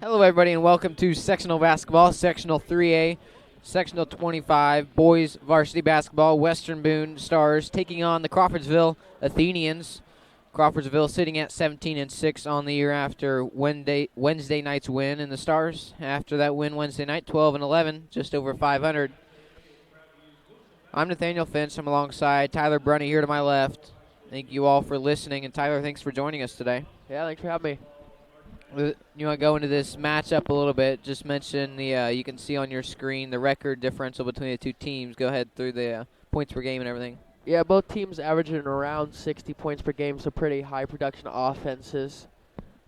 Hello, everybody, and welcome to Sectional Basketball, Sectional 3A, Sectional 25, Boys Varsity Basketball, Western Boone Stars taking on the Crawfordsville Athenians. Crawfordsville sitting at 17-6 on the year after Wednesday night's win, and the Stars, after that win Wednesday night, 12-11, just over 500. I'm Nathaniel Finch. I'm alongside Tyler Brunny here to my left. Thank you all for listening, and Tyler, thanks for joining us today. Yeah, thanks for having me. You want to go into this matchup a little bit? Just mention the you can see on your screen the record differential between the two teams. Go ahead through the points per game and everything. Yeah, both teams averaging around 60 points per game, so pretty high production offenses.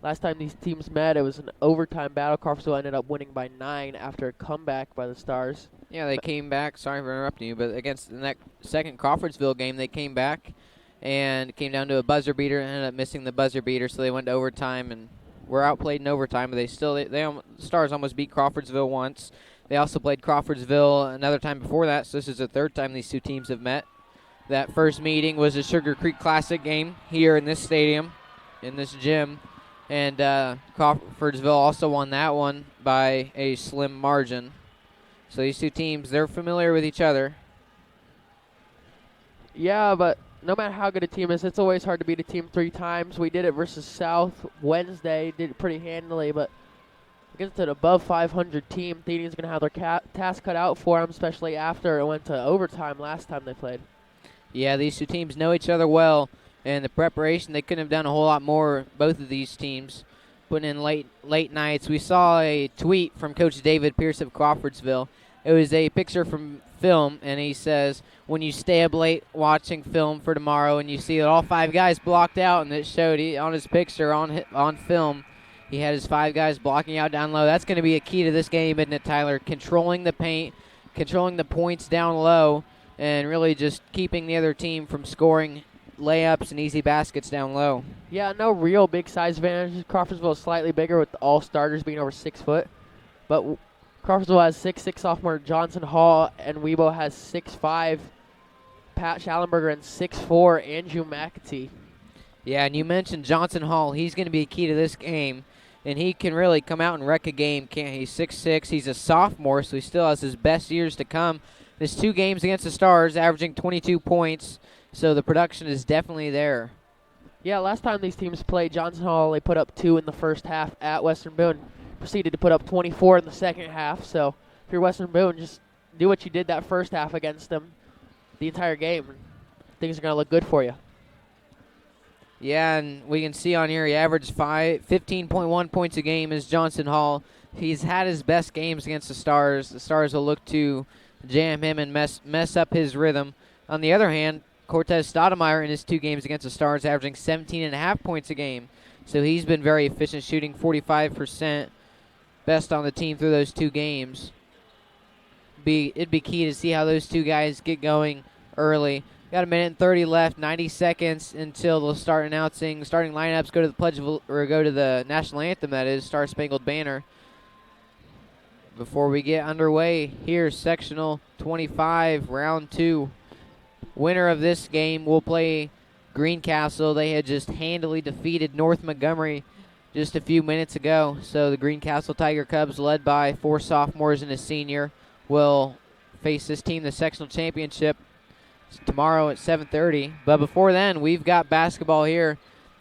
Last time these teams met, it was an overtime battle. Crawfordsville ended up winning by 9 after a comeback by the Stars. Yeah, they came back. Sorry for interrupting you, but against the second Crawfordsville game, they came back and it came down to a buzzer beater and ended up missing the buzzer beater, so they went to overtime and were outplayed in overtime, but the Stars almost beat Crawfordsville once. They also played Crawfordsville another time before that, so this is the third time these two teams have met. That first meeting was a Sugar Creek Classic game here in this stadium, in this gym, and Crawfordsville also won that one by a slim margin. So these two teams, they're familiar with each other. Yeah, but no matter how good a team is, it's always hard to beat a team 3 times. We did it versus South Wednesday, did it pretty handily, but against an above 500 team, Athenians going to have their task cut out for them, especially after it went to overtime last time they played. Yeah, these two teams know each other well, and the preparation, they couldn't have done a whole lot more, both of these teams, putting in late nights. We saw a tweet from Coach David Pierce of Crawfordsville. It was a picture from film, and he says, when you stay up late watching film for tomorrow and you see that all 5 guys blocked out, and it showed on his picture on film, he had his 5 guys blocking out down low. That's going to be a key to this game, isn't it, Tyler? Controlling the paint, controlling the points down low, and really just keeping the other team from scoring layups and easy baskets down low. Yeah, no real big size advantage. Crawfordsville is slightly bigger with all starters being over 6 foot, but Crawfordsville has 6'6" sophomore Johnson Hall, and Weibo has 6'5" Pat Schallenberger and 6'4" Andrew McAtee. Yeah, and you mentioned Johnson Hall. He's going to be a key to this game, and he can really come out and wreck a game, can't he? 6'6". He's a sophomore, so he still has his best years to come. There's 2 games against the Stars, averaging 22 points, so the production is definitely there. Yeah, last time these teams played, Johnson Hall, they put up 2 in the first half at Western Boone. Proceeded to put up 24 in the second half, so if you're Western Boone, just do what you did that first half against them the entire game. Things are going to look good for you. Yeah, and we can see on here he averaged 15.1 points a game as Johnson Hall. He's had his best games against the Stars. The Stars will look to jam him and mess up his rhythm. On the other hand, Cortez Stoudemire in his 2 games against the Stars averaging 17.5 points a game. So he's been very efficient, shooting 45%. Best on the team through those 2 games. It'd be key to see how those 2 guys get going early. Got a minute and 30 left, 90 seconds until they'll start announcing starting lineups. Go to the national anthem, that is, Star Spangled Banner. Before we get underway, here's Sectional 25, round 2. Winner of this game will play Greencastle. They had just handily defeated North Montgomery just a few minutes ago. So the Greencastle Tiger Cubs, led by 4 sophomores and a senior, will face this team, the sectional championship, tomorrow at 7:30. But before then, we've got basketball here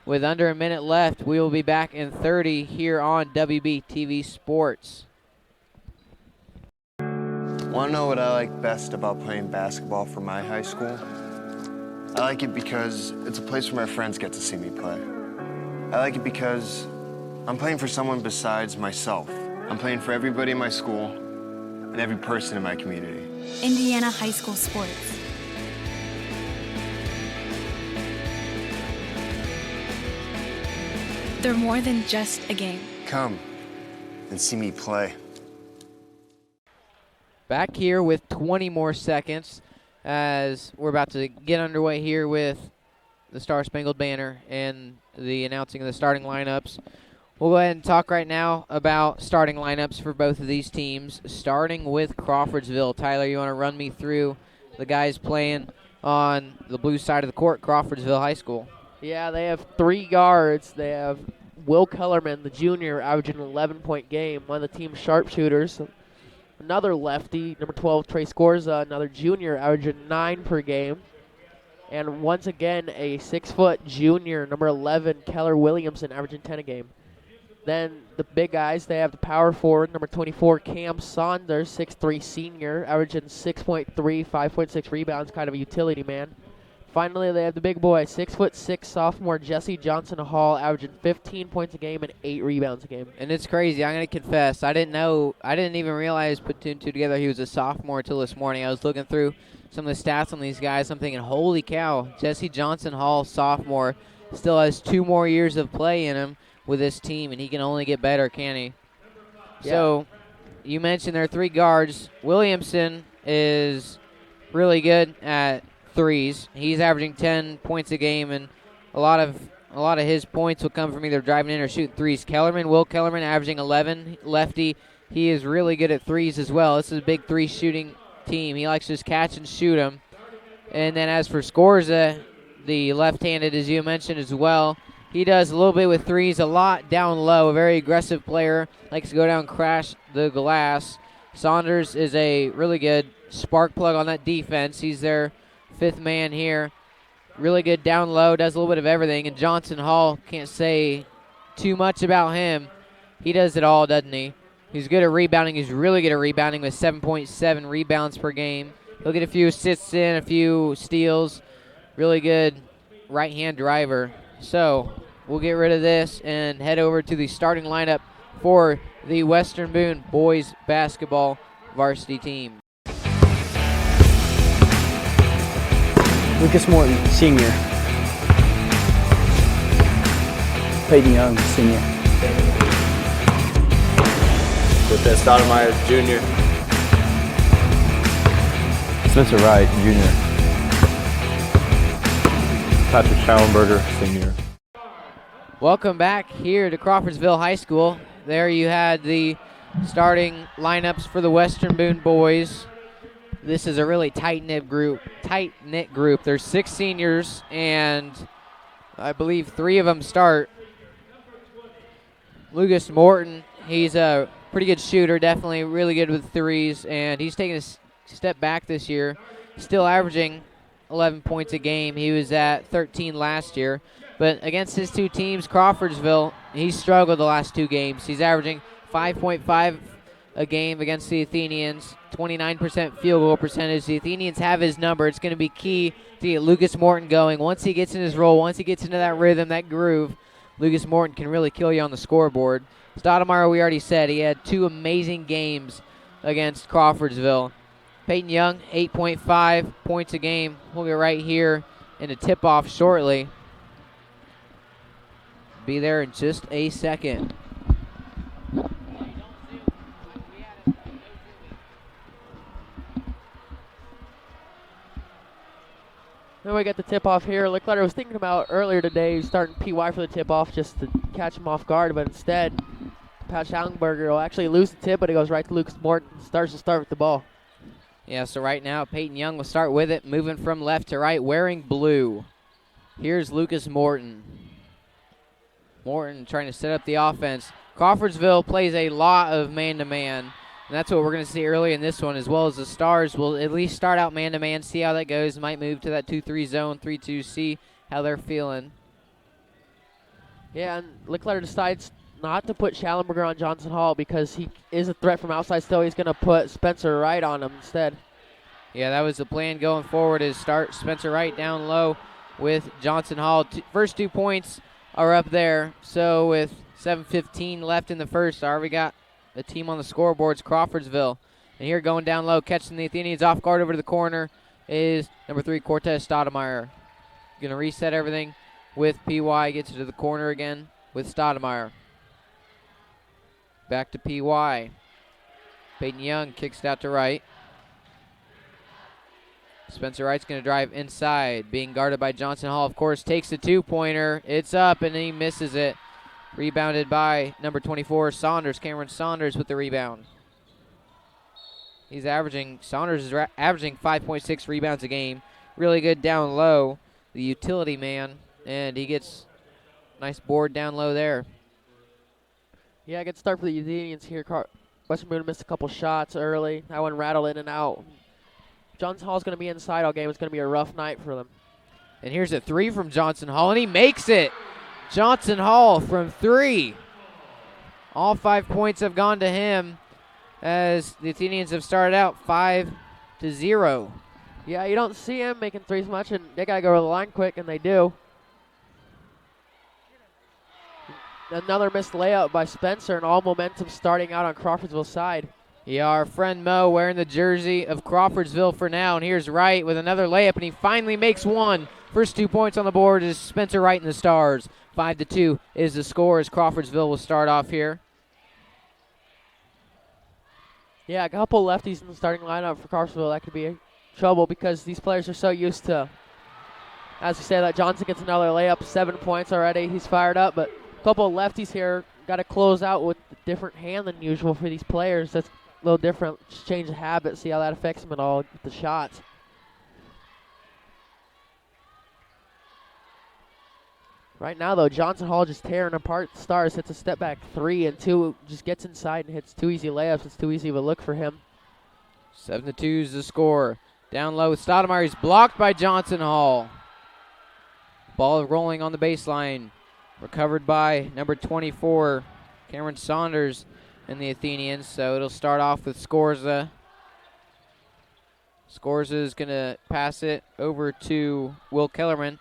with under a minute left. We will be back in 30 here on WBTV Sports. Want to know what I like best about playing basketball for my high school? I like it because it's a place where my friends get to see me play. I like it because I'm playing for someone besides myself. I'm playing for everybody in my school and every person in my community. Indiana high school sports. They're more than just a game. Come and see me play. Back here with 20 more seconds as we're about to get underway here with the Star Spangled Banner and the announcing of the starting lineups. We'll go ahead and talk right now about starting lineups for both of these teams, starting with Crawfordsville. Tyler, you want to run me through the guys playing on the blue side of the court, Crawfordsville High School? Yeah, they have 3 guards. They have Will Kellerman, the junior, averaging an 11-point game, one of the team's sharpshooters. Another lefty, number 12, Trey Scorza, another junior, averaging 9 per game. And once again, a 6-foot junior, number 11, Keller Williamson, averaging 10 a game. Then the big guys, they have the power forward, number 24, Cam Saunders, 6'3", senior, averaging 6.3, 5.6 rebounds, kind of a utility man. Finally, they have the big boy, 6'6", sophomore Jesse Johnson Hall, averaging 15 points a game and 8 rebounds a game. And it's crazy. I'm going to confess. I didn't even realize, put two and two together, he was a sophomore until this morning. I was looking through some of the stats on these guys. I'm thinking, holy cow, Jesse Johnson Hall, sophomore, still has 2 more years of play in him with this team, and he can only get better, can he? Yeah. So you mentioned there are 3 guards. Williamson is really good at threes. He's averaging 10 points a game, and a lot of his points will come from either driving in or shooting threes. Will Kellerman, averaging 11, lefty. He is really good at threes as well. This is a big 3 shooting team. He likes to just catch and shoot them. And then as for Scorza, the left-handed, as you mentioned as well, he does a little bit with threes, a lot down low. A very aggressive player, likes to go down and crash the glass. Saunders is a really good spark plug on that defense. He's their 5th man here. Really good down low, does a little bit of everything. And Johnson Hall, can't say too much about him. He does it all, doesn't he? He's good at rebounding. He's really good at rebounding with 7.7 rebounds per game. He'll get a few assists in, a few steals. Really good right-hand driver. So we'll get rid of this and head over to the starting lineup for the Western Boone boys basketball varsity team. Lucas Morton, senior. Peyton Young, senior. With Stoudemire, junior. Spencer Wright, junior. Patrick Schallenberger, senior. Welcome back here to Crawfordsville High School. There you had the starting lineups for the Western Boone boys. This is a really tight-knit group. There's 6 seniors, and I believe 3 of them start. Lucas Morton, he's a pretty good shooter, definitely really good with threes, and he's taking a step back this year, still averaging 11 points a game. He was at 13 last year. But against his 2 teams, Crawfordsville, he struggled the last 2 games. He's averaging 5.5 a game against the Athenians, 29% field goal percentage. The Athenians have his number. It's going to be key to get Lucas Morton going. Once he gets in his role, once he gets into that rhythm, that groove, Lucas Morton can really kill you on the scoreboard. Stoudemire, we already said, he had 2 amazing games against Crawfordsville. Peyton Young, 8.5 points a game. We'll get right here in a tip-off shortly. Be there in just a second. Then we get the tip-off here. Like I was thinking about earlier today, starting PY for the tip-off just to catch him off guard, but instead, Pat Schallenberger will actually lose the tip, but it goes right to Lucas Morton. Start with the ball. Yeah, so right now, Peyton Young will start with it, moving from left to right, wearing blue. Here's Lucas Morton. Morton trying to set up the offense. Crawfordsville plays a lot of man-to-man, and that's what we're going to see early in this one, as well as the Stars will at least start out man-to-man, see how that goes. Might move to that 2-3 zone, 3-2, see how they're feeling. Yeah, and Lickletter decides not to put Schallenberger on Johnson Hall because he is a threat from outside still. He's going to put Spencer Wright on him instead. Yeah, that was the plan going forward, is start Spencer Wright down low with Johnson Hall. First 2 points are up there. So with 7:15 left in the first, I already got a team on the scoreboards, Crawfordsville. And here going down low, catching the Athenians off guard over to the corner is number 3, Cortez Stoudemire. Going to reset everything with PY, gets it to the corner again with Stoudemire. Back to PY. Peyton Young kicks it out to right. Spencer Wright's going to drive inside, being guarded by Johnson Hall, of course, takes the 2-pointer. It's up, and he misses it. Rebounded by number 24, Saunders. Cameron Saunders with the rebound. Saunders is averaging 5.6 rebounds a game. Really good down low, the utility man, and he gets a nice board down low there. Yeah, good start for the Athenians here. Western Boone missed a couple shots early. That one rattled in and out. Johnson Hall's going to be inside all game. It's going to be a rough night for them. And here's a three from Johnson Hall, and he makes it. Johnson Hall from 3. All 5 points have gone to him as the Athenians have started out 5-0. Yeah, you don't see him making threes much, and they got to go to the line quick, and they do. Another missed layup by Spencer, and all momentum starting out on Crawfordsville's side. Yeah, our friend Mo wearing the jersey of Crawfordsville for now, and here's Wright with another layup, and he finally makes one. First 2 points on the board is Spencer Wright and the Stars. 5-2 is the score as Crawfordsville will start off here. Yeah, a couple lefties in the starting lineup for Crawfordsville. That could be trouble because these players are so used to, as we say, that Johnson gets another layup, 7 points already. He's fired up, but a couple of lefties here got to close out with a different hand than usual for these players. That's a little different. Just change the habit, see how that affects them at all with the shots. Right now, though, Johnson Hall just tearing apart the Stars. Hits a step back 3 and 2. Just gets inside and hits 2 easy layups. It's too easy of a look for him. 7-2 is the score. Down low with Stoudemire. He's blocked by Johnson Hall. Ball rolling on the baseline. Recovered by number 24, Cameron Saunders and the Athenians. So it'll start off with Scorza. Scorza is going to pass it over to Will Kellerman.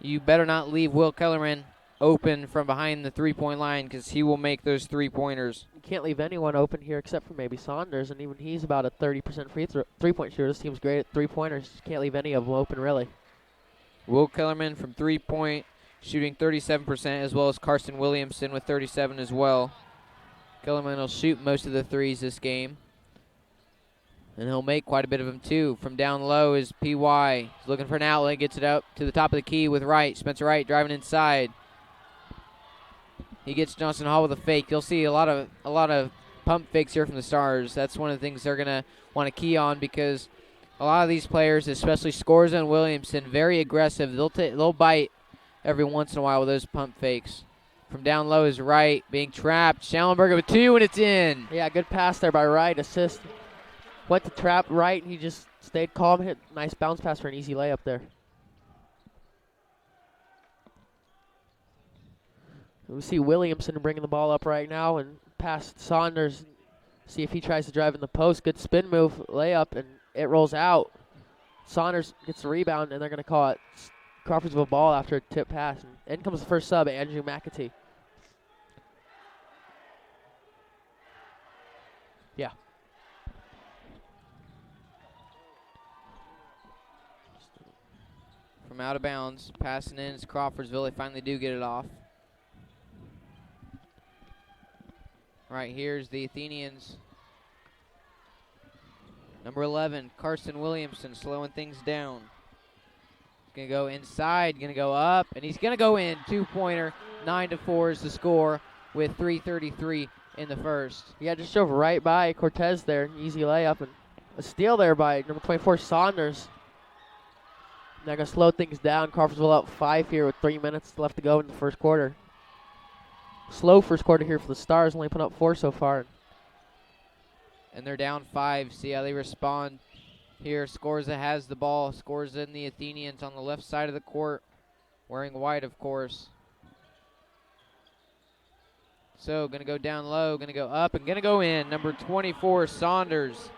You better not leave Will Kellerman open from behind the three-point line because he will make those three-pointers. You can't leave anyone open here except for maybe Saunders, and even he's about a 30% three-point shooter. This team's great at three-pointers. Just can't leave any of them open, really. Will Kellerman from three-point, shooting 37%, as well as Carson Williamson with 37 as well. Kellerman will shoot most of the threes this game. And he'll make quite a bit of them, too. From down low is P.Y. He's looking for an outlet, gets it up to the top of the key with Wright. Spencer Wright driving inside. He gets Johnson Hall with a fake. You'll see a lot of pump fakes here from the Stars. That's one of the things they're going to want to key on because a lot of these players, especially Scorza and Williamson, very aggressive. They'll bite every once in a while with those pump fakes. From down low is Wright being trapped. Schallenberger with 2, and it's in. Yeah, good pass there by Wright. Assist. Went to trap Wright, and he just stayed calm. Hit nice bounce pass for an easy layup there. We see Williamson bringing the ball up right now and past Saunders. See if he tries to drive in the post. Good spin move, layup, and it rolls out. Saunders gets the rebound, and they're going to call it Crawfordsville ball after a tip pass. And in comes the first sub, Andrew McAtee. Yeah. From out of bounds, passing in is Crawfordsville. They finally do get it off. Right here's the Athenians. Number 11, Carson Williamson, slowing things down. Going to go inside, going to go up, and he's going to go in. Two-pointer, 9-4 is the score with 3:33 in the first. Yeah, just drove right by Cortez there. Easy layup, and a steal there by number 24, Saunders. They're going to slow things down. Crawfordsville up 5 here with 3 minutes left to go in the first quarter. Slow first quarter here for the Stars, only put up 4 so far. And they're down 5. See how they respond here. Scorza has the ball. Scorza and the Athenians on the left side of the court, wearing white, of course. So going to go down low, going to go up, and going to go in. Number 24, Saunders,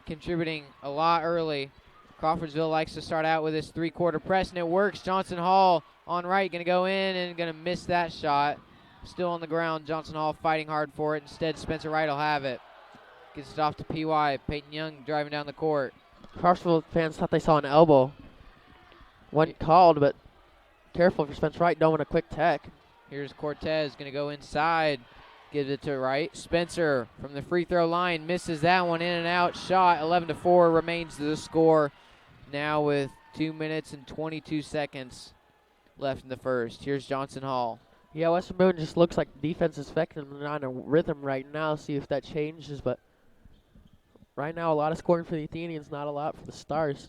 contributing a lot early. Crawfordsville likes to start out with this three-quarter press, and it works. Johnson Hall on right, going to go in and going to miss that shot. Still on the ground. Johnson Hall fighting hard for it. Instead, Spencer Wright will have it. Gets it off to P.Y. Peyton Young driving down the court. Crawfordsville fans thought they saw an elbow. Wasn't called, but careful for Spencer Wright. Don't want a quick tech. Here's Cortez going to go inside. Gives it to Wright. Spencer from the free throw line misses that one. In and out shot. 11-4 remains the score. Now with 2 minutes and 22 seconds left in the first. Here's Johnson Hall. Yeah, Western Boone just looks like defense is affecting them. They're on a rhythm right now. See if that changes. But right now, a lot of scoring for the Athenians, not a lot for the Stars.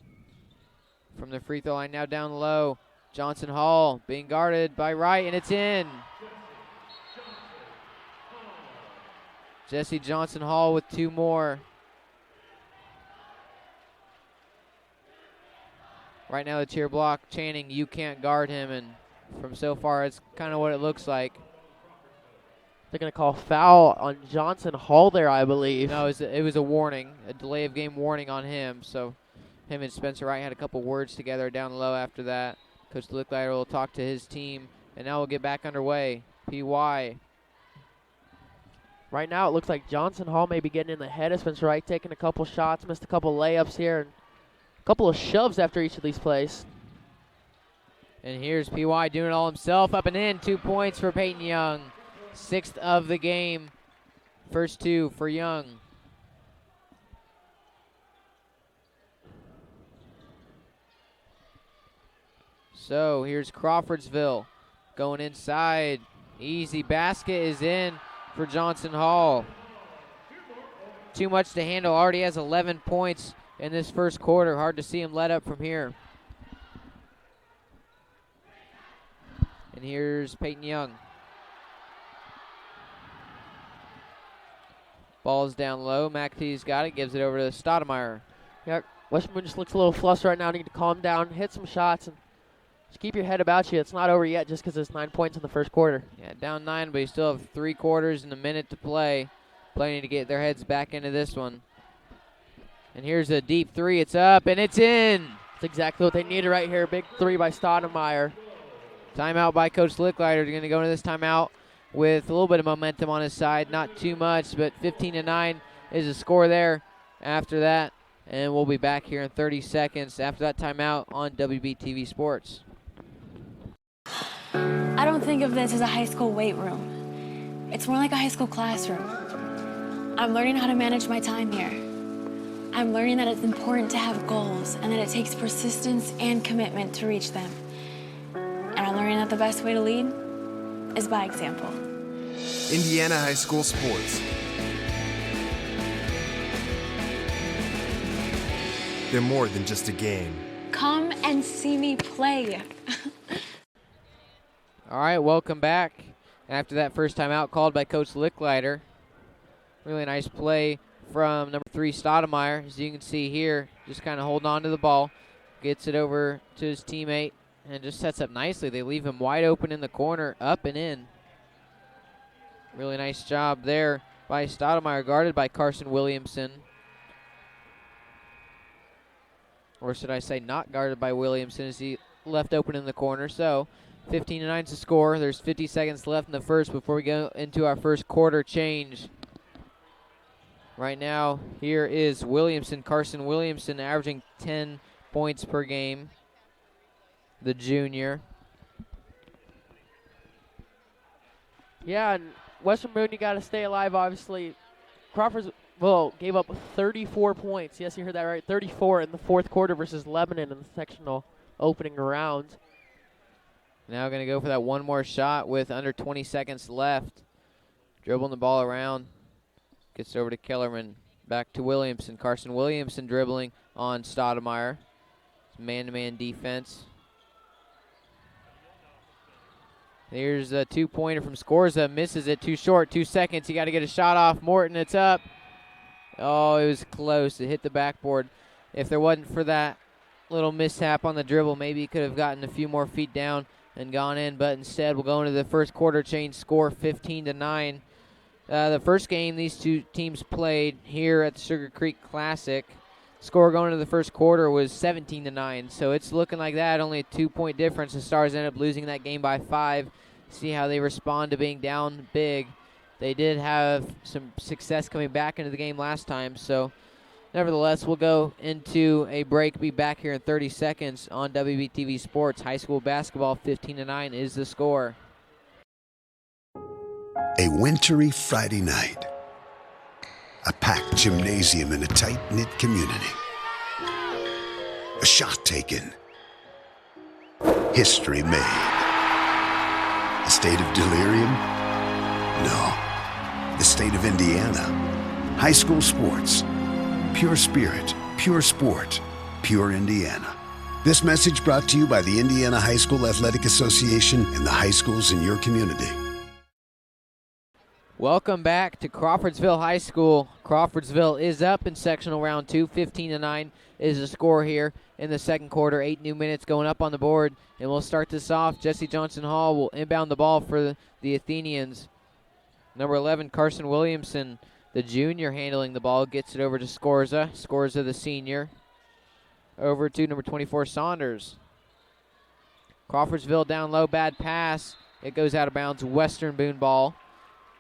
From the free throw line now down low. Johnson Hall being guarded by Wright, and it's in. Jesse Johnson Hall with 2 more. Right now the cheer block chanting, "You can't guard him," and from so far it's kind of what it looks like. They're going to call foul on Johnson Hall there, I believe. No, it was a warning, a delay of game warning on him. So him and Spencer Wright had a couple words together down low after that. Coach Licklider will talk to his team, and now we'll get back underway. PY. Right now it looks like Johnson Hall may be getting in the head of Spencer Wright, taking a couple shots, missed a couple layups here, and a couple of shoves after each of these plays. And here's PY doing it all himself, up and in. 2 points for Peyton Young. 6th of the game. First 2 for Young. So here's Crawfordsville going inside. Easy basket is in for Johnson Hall. Too much to handle. Already has 11 points in this first quarter. Hard to see him let up from here. And here's Peyton Young. Ball's down low. McAtee's got it. Gives it over to Stoudemire. Yeah, West Boone just looks a little flustered right now. Need to calm down, hit some shots, and just keep your head about you. It's not over yet just because it's 9 points in the first quarter. Yeah, down 9, but you still have 3 quarters and a minute to play. Plenty to get their heads back into this one. And here's a deep 3. It's up, and it's in. That's exactly what they needed right here. Big 3 by Stoudemire. Timeout by Coach Licklider. They're going to go into this timeout with a little bit of momentum on his side. Not too much, but 15-9 is the score there after that. And we'll be back here in 30 seconds after that timeout on WBTV Sports. I don't think of this as a high school weight room. It's more like a high school classroom. I'm learning how to manage my time here. I'm learning that it's important to have goals and that it takes persistence and commitment to reach them. And I'm learning that the best way to lead is by example. Indiana High School Sports. They're more than just a game. Come and see me play. All right, welcome back. After that first timeout called by Coach Licklider. Really nice play from number 3, Stoudemire. As you can see here, just kind of holding on to the ball. Gets it over to his teammate and just sets up nicely. They leave him wide open in the corner, up and in. Really nice job there by Stoudemire, guarded by Carson Williamson. Or should I say not guarded by Williamson, as he left open in the corner. So 15-9 to score. There's 50 seconds left in the first before we go into our first quarter change. Right now, here is Williamson, Carson Williamson, averaging 10 points per game, the junior. Yeah, and Western Boone, you got to stay alive, obviously. Crawfordsville gave up 34 points. Yes, you heard that right. 34 in the fourth quarter versus Lebanon in the sectional opening round. Now going to go for that one more shot with under 20 seconds left. Dribbling the ball around. Gets over to Kellerman. Back to Williamson. Carson Williamson dribbling on Stoudemire. Man-to-man defense. Here's a 2-pointer from Scorza. Misses it. Too short. 2 seconds. You got to get a shot off. Morton, it's up. Oh, it was close. It hit the backboard. If there wasn't for that little mishap on the dribble, maybe he could have gotten a few more feet down and gone in. But instead, we'll go into the first quarter change score, 15-9. The first game these two teams played here at the Sugar Creek Classic, score going into the first quarter was 17-9. So it's looking like that, only a 2-point difference. The Stars ended up losing that game by 5. See how they respond to being down big. They did have some success coming back into the game last time. So nevertheless, we'll go into a break. Be back here in 30 seconds on WBTV Sports. High school basketball, 15-9 is the score. A wintry Friday night. A packed gymnasium in a tight-knit community. A shot taken. History made. A state of delirium? No. The state of Indiana. High school sports. Pure spirit, pure sport, pure Indiana. This message brought to you by the Indiana High School Athletic Association and the high schools in your community. Welcome back to Crawfordsville High School. Crawfordsville is up in sectional round 2. 15-9 is the score here in the second quarter. 8 new minutes going up on the board. And we'll start this off. Jesse Johnson Hall will inbound the ball for the Athenians. Number 11, Carson Williamson, the junior, handling the ball. Gets it over to Scorza. Scorza, the senior. Over to number 24, Saunders. Crawfordsville down low. Bad pass. It goes out of bounds. Western Boone ball.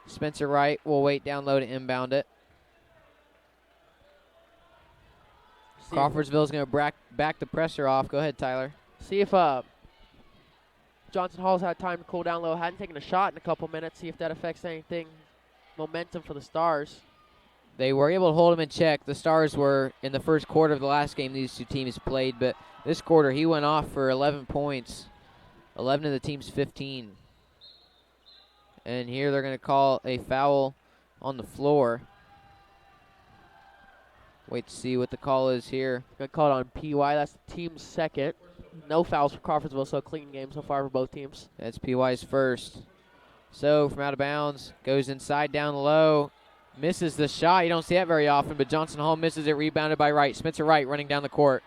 Spencer Wright will wait down low to inbound it. Crawfordsville's going to back the pressure off. Go ahead, Tyler. See if Johnson Hall's had time to cool down low. Hadn't taken a shot in a couple minutes. See if that affects anything. Momentum for the Stars. They were able to hold him in check. The Stars were in the first quarter of the last game these two teams played, but this quarter he went off for 11 points. 11 of the team's 15. And here they're going to call a foul on the floor. Wait to see what the call is here. Going to call it on PY. That's the team's second. No fouls for Crawfordsville, so a clean game so far for both teams. That's PY's first. So from out of bounds, goes inside down low. Misses the shot. You don't see that very often, but Johnson Hall misses it, rebounded by Wright. Spencer Wright running down the court.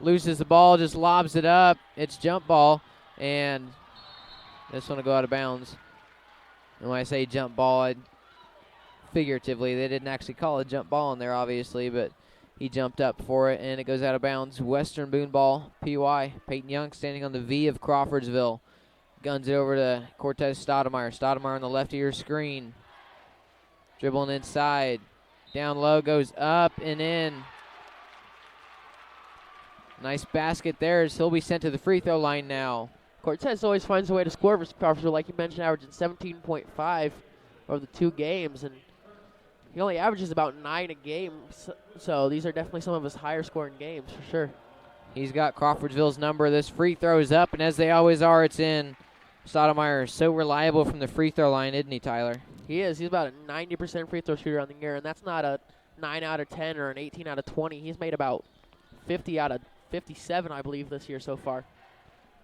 Loses the ball, just lobs it up. It's jump ball, and this one will go out of bounds. And when I say jump ball, figuratively, they didn't actually call a jump ball in there, obviously, but he jumped up for it, and it goes out of bounds. Western Boone ball, PY. Peyton Young standing on the V of Crawfordsville. Guns it over to Cortez Stoudemire. Stoudemire on the left of your screen. Dribbling inside. Down low, goes up and in. Nice basket there as he'll be sent to the free throw line now. Cortez always finds a way to score versus Crawfordsville, like you mentioned, averaging 17.5 over the 2 games, and he only averages about 9 a game, so these are definitely some of his higher scoring games for sure. He's got Crawfordsville's number. This free throw is up, and as they always are, it's in. Stoudemire is so reliable from the free throw line, isn't he, Tyler? He is. He's about a 90% free throw shooter on the year, and that's not a 9 out of 10 or an 18 out of 20. He's made about 50 out of 57, I believe, this year so far.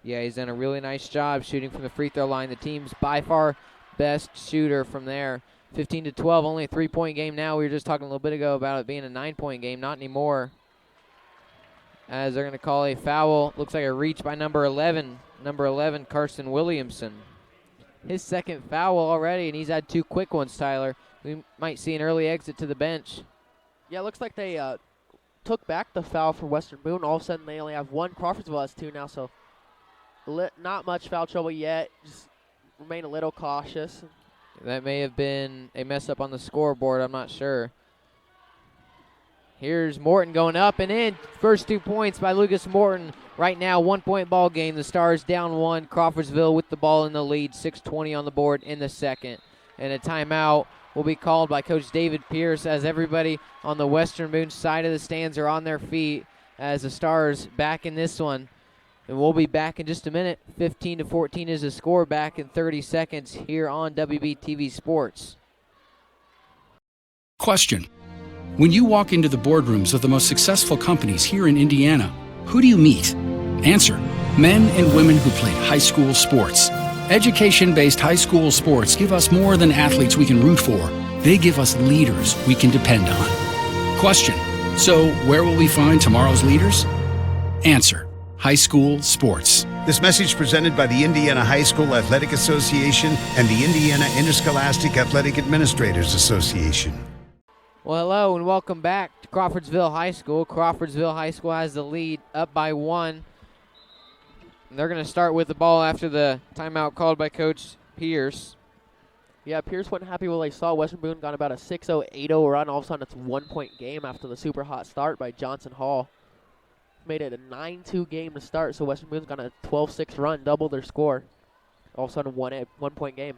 Yeah, he's done a really nice job shooting from the free throw line. The team's by far best shooter from there. 15-12, only a 3-point game now. We were just talking a little bit ago about it being a 9-point game. Not anymore. As they're going to call a foul. Looks like a reach by number 11. Number 11, Carson Williamson. His second foul already, and he's had 2 quick ones, Tyler. We might see an early exit to the bench. Yeah, it looks like they took back the foul for Western Boone. All of a sudden, they only have 1. Crawfordsville has 2 now, so not much foul trouble yet. Just remain a little cautious. That may have been a mess up on the scoreboard. I'm not sure. Here's Morton going up and in. First 2 points by Lucas Morton. Right now, 1-point ball game. The Stars down 1. Crawfordsville with the ball in the lead. 6:20 on the board in the second. And a timeout will be called by Coach David Pierce as everybody on the Western Boone side of the stands are on their feet as the Stars back in this one. And we'll be back in just a minute. 15-14 is the score, back in 30 seconds here on WBTV Sports. Question. When you walk into the boardrooms of the most successful companies here in Indiana, who do you meet? Answer. Men and women who played high school sports. Education-based high school sports give us more than athletes we can root for. They give us leaders we can depend on. Question. So where will we find tomorrow's leaders? Answer. High school sports. This message presented by the Indiana High School Athletic Association and the Indiana Interscholastic Athletic Administrators Association. Well, hello and welcome back to Crawfordsville High School. Crawfordsville High School has the lead, up by 1. And they're going to start with the ball after the timeout called by Coach Pierce. Yeah, Pierce wasn't happy when they saw Western Boone got about a 6-0, 8-0 run. All of a sudden, it's a 1-point game after the super hot start by Johnson Hall. Made it a 9-2 game to start, so Western Boone's got a 12-6 run, double their score. All of a sudden, 1-point game.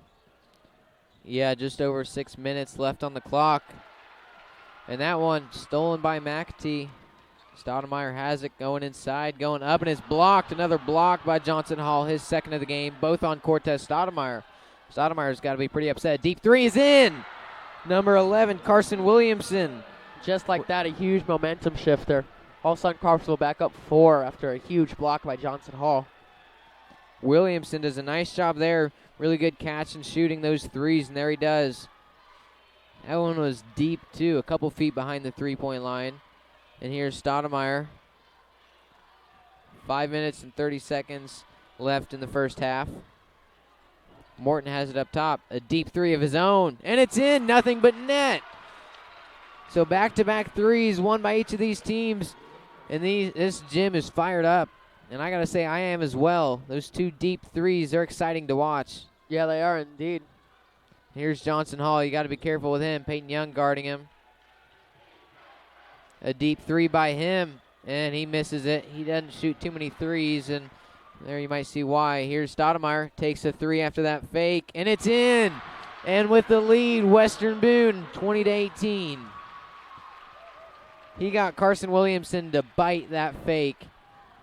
Yeah, just over 6 minutes left on the clock. And that one stolen by McAtee. Stoudemire has it, going inside, going up, and it's blocked. Another block by Johnson Hall, his second of the game, both on Cortez Stoudemire. Stoudemire's got to be pretty upset. Deep 3 is in. Number 11, Carson Williamson. Just like that, a huge momentum shifter. All of a sudden, Crawfordsville back up 4 after a huge block by Johnson Hall. Williamson does a nice job there. Really good catch and shooting those threes, and there he does. That one was deep, too, a couple feet behind the three-point line. And here's Stoudemire. 5 minutes and 30 seconds left in the first half. Morton has it up top. A deep three of his own. And it's in. Nothing but net. So back-to-back threes, one by each of these teams. And this gym is fired up. And I got to say, I am as well. Those two deep threes, they're exciting to watch. Yeah, they are indeed. Here's Johnson Hall. You got to be careful with him. Peyton Young guarding him. A deep three by him, and he misses it. He doesn't shoot too many threes, and there you might see why. Here's Stoudemire. Takes a three after that fake, and it's in. And with the lead, Western Boone, 20-18. He got Carson Williamson to bite that fake,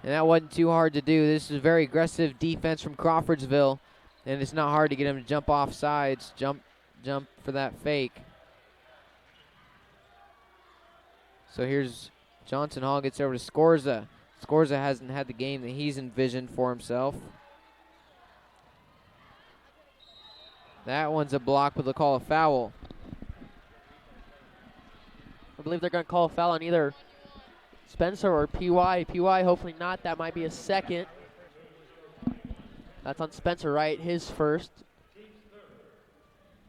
and that wasn't too hard to do. This is very aggressive defense from Crawfordsville, and it's not hard to get him to jump off sides, jump for that fake. So here's Johnson Hall, gets over to Scorza. Scorza hasn't had the game that he's envisioned for himself. That one's a block, but they'll call a foul. I believe they're going to call a foul on either Spencer or PY. PY, hopefully not. That might be a second. That's on Spencer Wright, his first.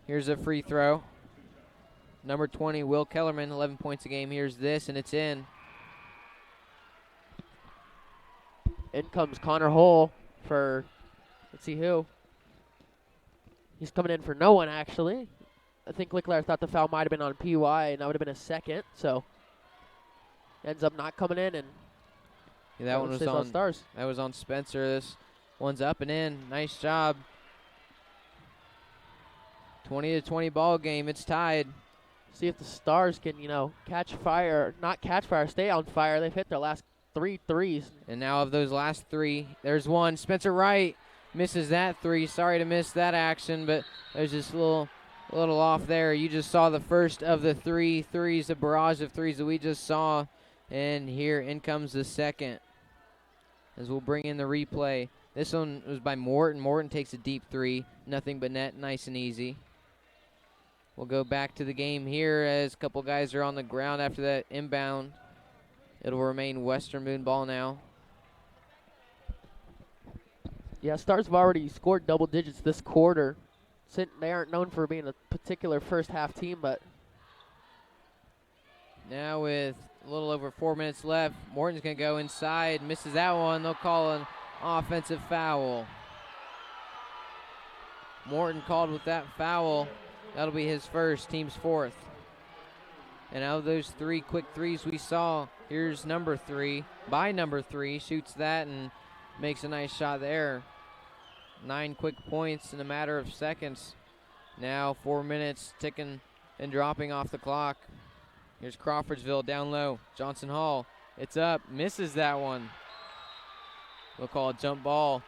Here's a free throw. Number 20, Will Kellerman, 11 points a game. Here's this, and it's in. In comes Connor Hull for, let's see who. He's coming in for no one, actually. I think Lickler thought the foul might have been on PY, and that would have been a second. So, ends up not coming in, and yeah, that one was on Stars. That was on Spencer. This one's up and in. Nice job. 20-20 ball game. It's tied. See if the Stars can, catch fire. Not catch fire, stay on fire. They've hit their last 3 threes. And now of those last 3, there's one. Spencer Wright misses that 3. Sorry to miss that action, but there's just a little off there. You just saw the first of the 3 threes, the barrage of threes that we just saw. And here in comes the second, as we'll bring in the replay. This one was by Morton. Morton takes a deep 3. Nothing but net, nice and easy. We'll go back to the game here as a couple guys are on the ground after that inbound. It'll remain Western Boone ball now. Yeah, Stars have already scored double digits this quarter. They aren't known for being a particular first half team, but now with a little over 4 minutes left, Morton's going to go inside, misses that one. They'll call an offensive foul. Morton called with that foul. That'll be his first, team's 4th. And out of those 3 quick threes we saw, here's number 3. By number 3, shoots that and makes a nice shot there. 9 quick points in a matter of seconds. Now 4 minutes ticking and dropping off the clock. Here's Crawfordsville down low. Johnson Hall, it's up, misses that one. We'll call it jump ball.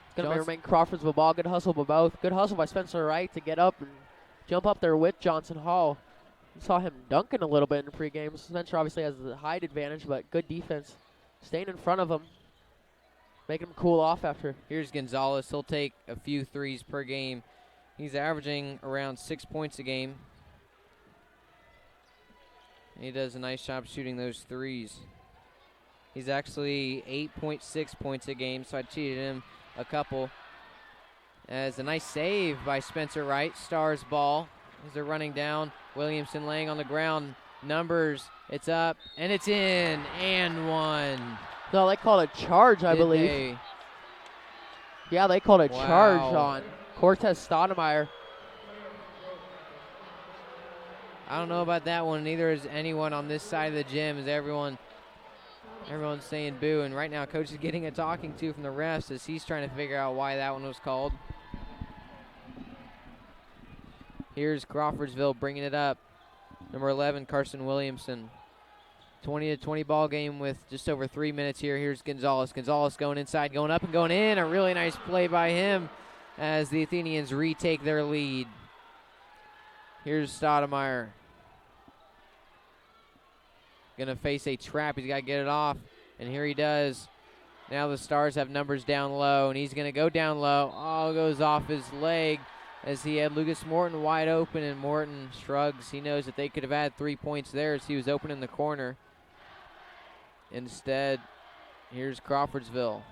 It's going to remain Crawfordsville ball. Good hustle by both. Good hustle by Spencer Wright to get up and jump up there with Johnson Hall. We saw him dunking a little bit in the pregame. Spencer obviously has the height advantage, but good defense. Staying in front of him. Making him cool off after. Here's Gonzalez. He'll take a few threes per game. He's averaging around 6 points a game. And he does a nice job shooting those threes. He's actually 8.6 points a game, so I cheated him a couple. As a nice save by Spencer Wright. Stars ball as they're running down. Williamson laying on the ground. Numbers. It's up, and it's in, and one. No, they called a charge, I believe. They? Yeah, they called a charge on Cortez Stoudemire. I don't know about that one. Neither is anyone on this side of the gym. Is everyone's saying boo, and right now coach is getting a talking to from the refs as he's trying to figure out why that one was called. Here's Crawfordsville bringing it up. Number 11, Carson Williamson. 20-20 ball game with just over 3 minutes here. Here's Gonzalez. Gonzalez going inside, going up and going in. A really nice play by him as the Athenians retake their lead. Here's Stoudemire. Gonna face a trap. He's got to get it off, and here he does. Now the Stars have numbers down low, and he's gonna go down low. Oh, goes off his leg. as he had Lucas Morton wide open, and Morton shrugs. He knows that they could have had 3 points there as he was open in the corner. Instead, here's Crawfordsville.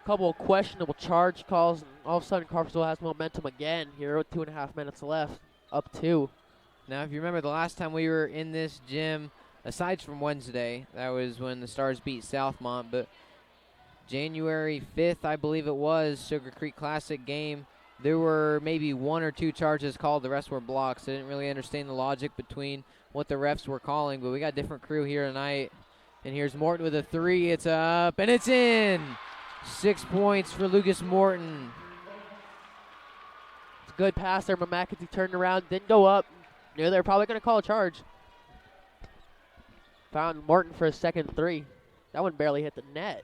Couple of questionable charge calls, and all of a sudden Crawfordsville has momentum again here with 2.5 minutes left, up 2. Now, if you remember the last time we were in this gym, aside from Wednesday, that was when the Stars beat Southmont, but January 5th, I believe it was, Sugar Creek Classic game, there were maybe 1 or 2 charges called. The rest were blocks. I didn't really understand the logic between what the refs were calling, but we got a different crew here tonight. And here's Morton with a 3. It's up, and it's in. 6 points for Lucas Morton. It's a good pass there, but McAtee turned around, didn't go up. Knew they were probably going to call a charge. Found Morton for a second 3. That one barely hit the net.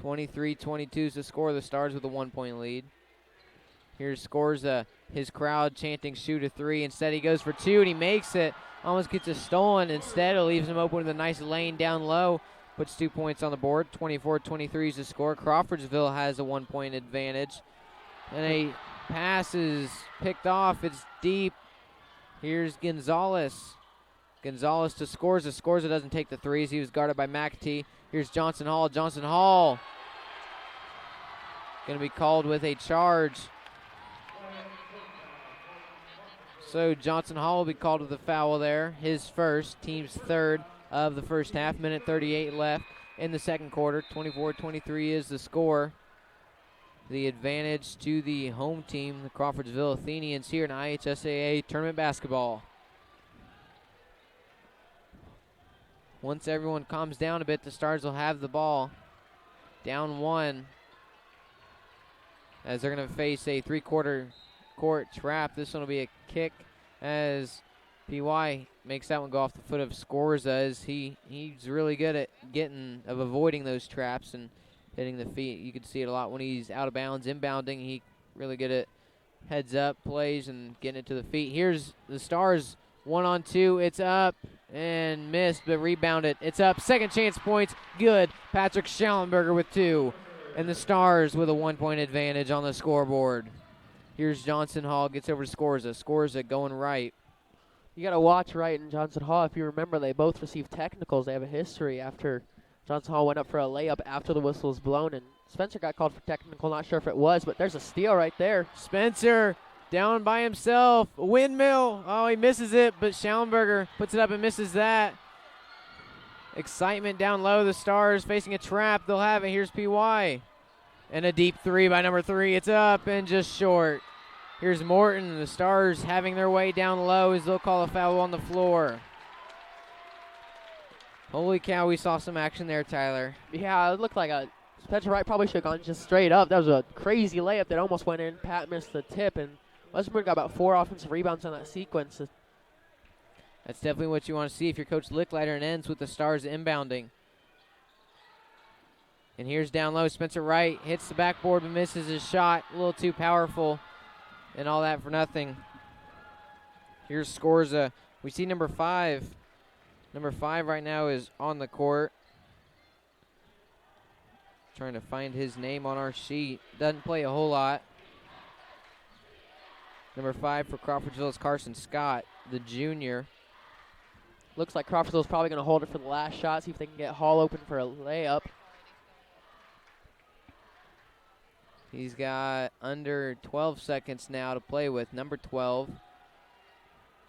23-22 is the score. The Stars with a 1-point lead. Here's Scorza, his crowd chanting shoot a 3. Instead he goes for 2 and he makes it. Almost gets it stolen. Instead it leaves him open with a nice lane down low. Puts 2 points on the board. 24-23 is the score. Crawfordsville has a 1-point advantage. And a pass is picked off. It's deep. Here's Gonzalez. Gonzalez to Scorza. Scorza doesn't take the 3s. He was guarded by McAtee. Here's Johnson Hall. Johnson Hall going to be called with a charge. So Johnson Hall will be called with a foul there. His first, team's third of the first half. Minute 38 left in the second quarter. 24-23 is the score. The advantage to the home team, the Crawfordsville Athenians, here in IHSAA tournament basketball. Once everyone calms down a bit, the Stars will have the ball. Down 1 as they're going to face a 3/4 court trap. This one will be a kick as PY makes that one go off the foot of Scorza, as he's really good at avoiding those traps and hitting the feet. You can see it a lot when he's out of bounds, inbounding. He really good at heads up plays and getting it to the feet. Here's the Stars 1-on-2. It's up and missed, but rebounded. It's up. Second chance points. Good. Patrick Schallenberger with 2. And the Stars with a 1-point advantage on the scoreboard. Here's Johnson Hall. Gets over to Scorza. Scorza going right. You got to watch Wright and Johnson Hall. If you remember, they both received technicals. They have a history after Johnson Hall went up for a layup after the whistle was blown, and Spencer got called for technical. Not sure if it was, but there's a steal right there. Spencer down by himself. A windmill. Oh, he misses it, but Schallenberger puts it up and misses that. Excitement down low. The Stars facing a trap. They'll have it. Here's PY. And a deep 3 by number 3. It's up and just short. Here's Morton. The Stars having their way down low as they'll call a foul on the floor. Holy cow, we saw some action there, Tyler. Yeah, it looked like Spencer Wright probably should have gone just straight up. That was a crazy layup that almost went in. Pat missed the tip, and Westbrook got about 4 offensive rebounds on that sequence. That's definitely what you want to see if you're Coach Licklider, and ends with the Stars inbounding. And here's down low. Spencer Wright hits the backboard but misses his shot. A little too powerful, and all that for nothing. Here's Scorza. We see number 5. Number 5 right now is on the court. Trying to find his name on our sheet. Doesn't play a whole lot. Number 5 for Crawfordsville is Carson Scott, the junior. Looks like Crawfordsville's probably going to hold it for the last shot, see if they can get Hall open for a layup. He's got under 12 seconds now to play with. Number 12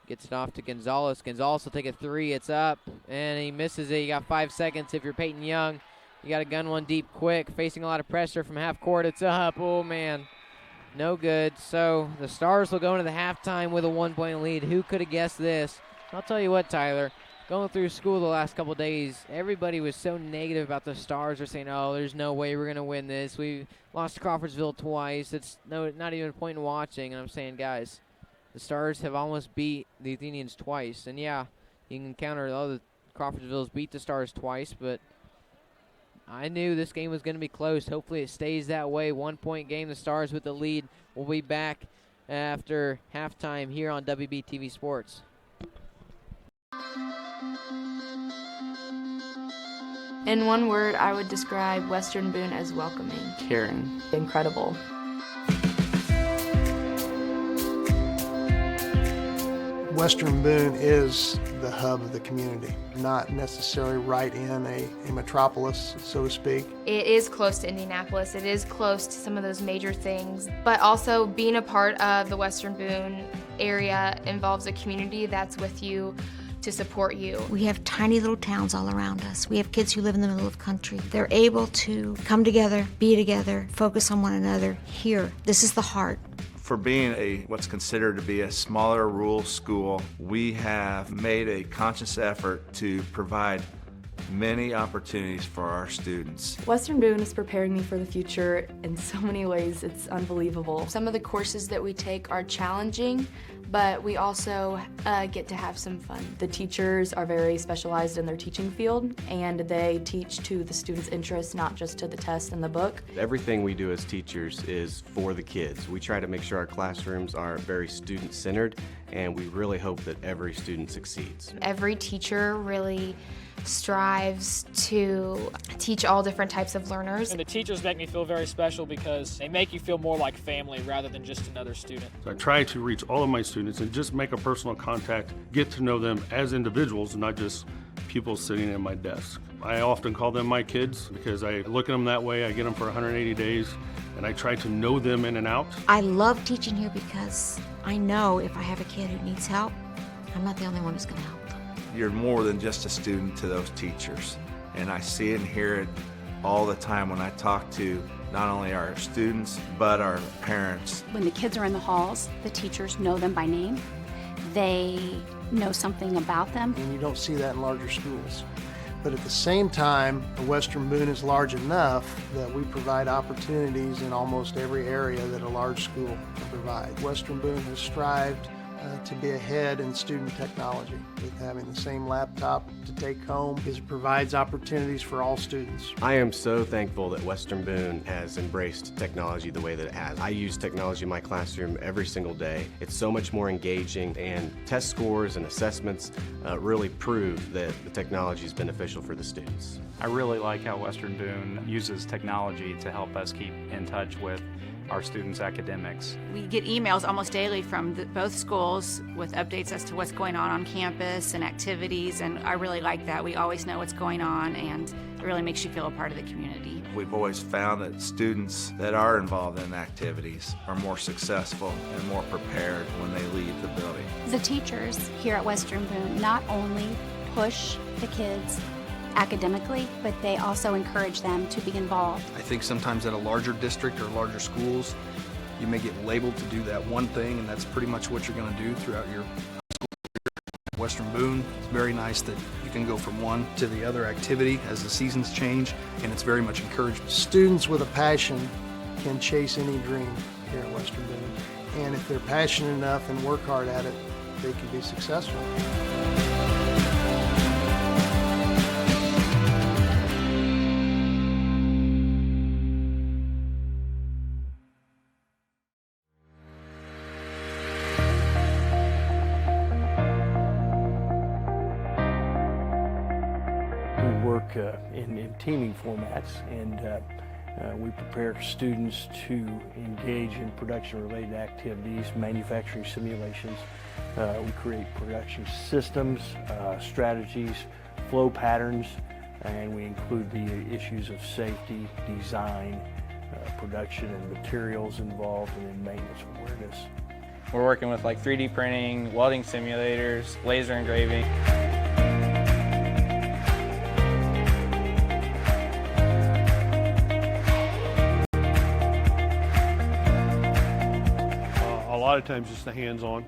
gets it off to Gonzalez. Gonzalez will take a 3. It's up, and he misses it. You got 5 seconds if you're Peyton Young. You got to gun one deep quick, facing a lot of pressure from half court. It's up. Oh, man. No good. So the Stars will go into the halftime with a 1-point lead. Who could have guessed this? I'll tell you what, Tyler. Going through school the last couple days, everybody was so negative about the Stars. They're saying, oh, there's no way we're going to win this. We lost to Crawfordsville twice. It's not even a point in watching. And I'm saying, guys, the Stars have almost beat the Athenians twice. And, yeah, you can counter, the Crawfordsville's beat the Stars twice. But I knew this game was going to be close. Hopefully it stays that way. 1-point game, the Stars with the lead. We'll be back after halftime here on WBTV Sports. In one word, I would describe Western Boone as welcoming. Caring. Incredible. Western Boone is the hub of the community, not necessarily right in a metropolis, so to speak. It is close to Indianapolis. It is close to some of those major things, but also being a part of the Western Boone area involves a community that's with you to support you. We have tiny little towns all around us. We have kids who live in the middle of country. They're able to come together, be together, focus on one another here. This is the heart. For being what's considered to be a smaller rural school, we have made a conscious effort to provide many opportunities for our students. Western Boone is preparing me for the future in so many ways. It's unbelievable. Some of the courses that we take are challenging, but we also get to have some fun. The teachers are very specialized in their teaching field, and they teach to the students' interests, not just to the test and the book. Everything we do as teachers is for the kids. We try to make sure our classrooms are very student-centered, and we really hope that every student succeeds. Every teacher really strives to teach all different types of learners. And the teachers make me feel very special because they make you feel more like family rather than just another student. So I try to reach all of my students and just make a personal contact, get to know them as individuals, not just pupils sitting at my desk. I often call them my kids because I look at them that way. I get them for 180 days and I try to know them in and out. I love teaching here because I know if I have a kid who needs help, I'm not the only one who's going to help them. You're more than just a student to those teachers, and I see it and hear it all the time when I talk to not only our students, but our parents. When the kids are in the halls, the teachers know them by name. They know something about them. And you don't see that in larger schools. But at the same time, Western Boone is large enough that we provide opportunities in almost every area that a large school can provide. Western Boone has strived to be ahead in student technology with having the same laptop to take home because it provides opportunities for all students. I am so thankful that Western Boone has embraced technology the way that it has. I use technology in my classroom every single day. It's so much more engaging, and test scores and assessments really prove that the technology is beneficial for the students. I really like how Western Boone uses technology to help us keep in touch with our students' academics. We get emails almost daily from both schools with updates as to what's going on campus and activities, and I really like that. We always know what's going on, and it really makes you feel a part of the community. We've always found that students that are involved in activities are more successful and more prepared when they leave the building. The teachers here at Western Boone not only push the kids academically, but they also encourage them to be involved. I think sometimes at a larger district or larger schools, you may get labeled to do that one thing, and that's pretty much what you're going to do throughout your school career. Western Boone, it's very nice that you can go from one to the other activity as the seasons change, and it's very much encouraged. Students with a passion can chase any dream here at Western Boone, and if they're passionate enough and work hard at it, they can be successful. In teaming formats, and we prepare students to engage in production-related activities, manufacturing simulations. We create production systems, strategies, flow patterns, and we include the issues of safety, design, production and materials involved, and then maintenance awareness. We're working with like 3D printing, welding simulators, laser engraving. A lot of times it's the hands-on.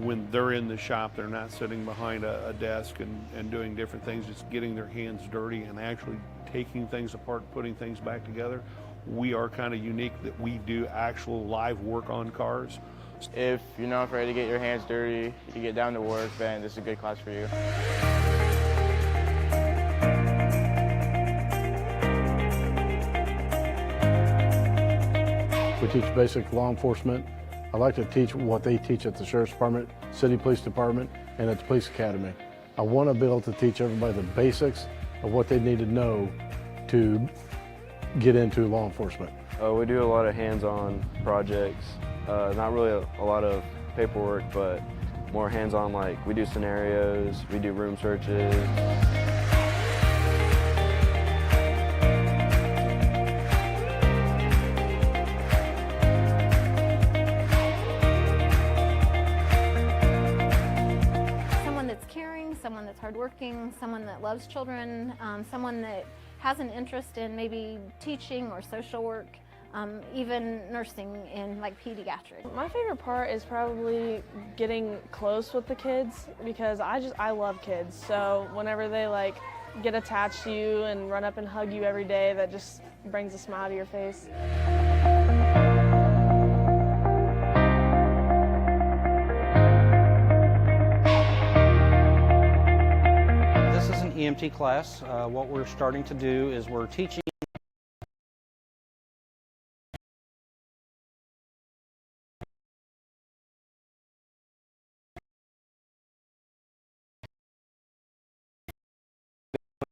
When they're in the shop, they're not sitting behind a desk and doing different things, just getting their hands dirty and actually taking things apart, putting things back together. We are kind of unique that we do actual live work on cars. If you're not afraid to get your hands dirty, you get down to work, then this is a good class for you. We teach basic law enforcement. I like to teach what they teach at the Sheriff's Department, City Police Department, and at the Police Academy. I want to be able to teach everybody the basics of what they need to know to get into law enforcement. We do a lot of hands-on projects, not really a lot of paperwork, but more hands-on, like we do scenarios, we do room searches. Someone that's hardworking, someone that loves children, someone that has an interest in maybe teaching or social work, even nursing in like pediatrics. My favorite part is probably getting close with the kids because I love kids. So whenever they like get attached to you and run up and hug you every day, that just brings a smile to your face. EMT class. What we're starting to do is we're teaching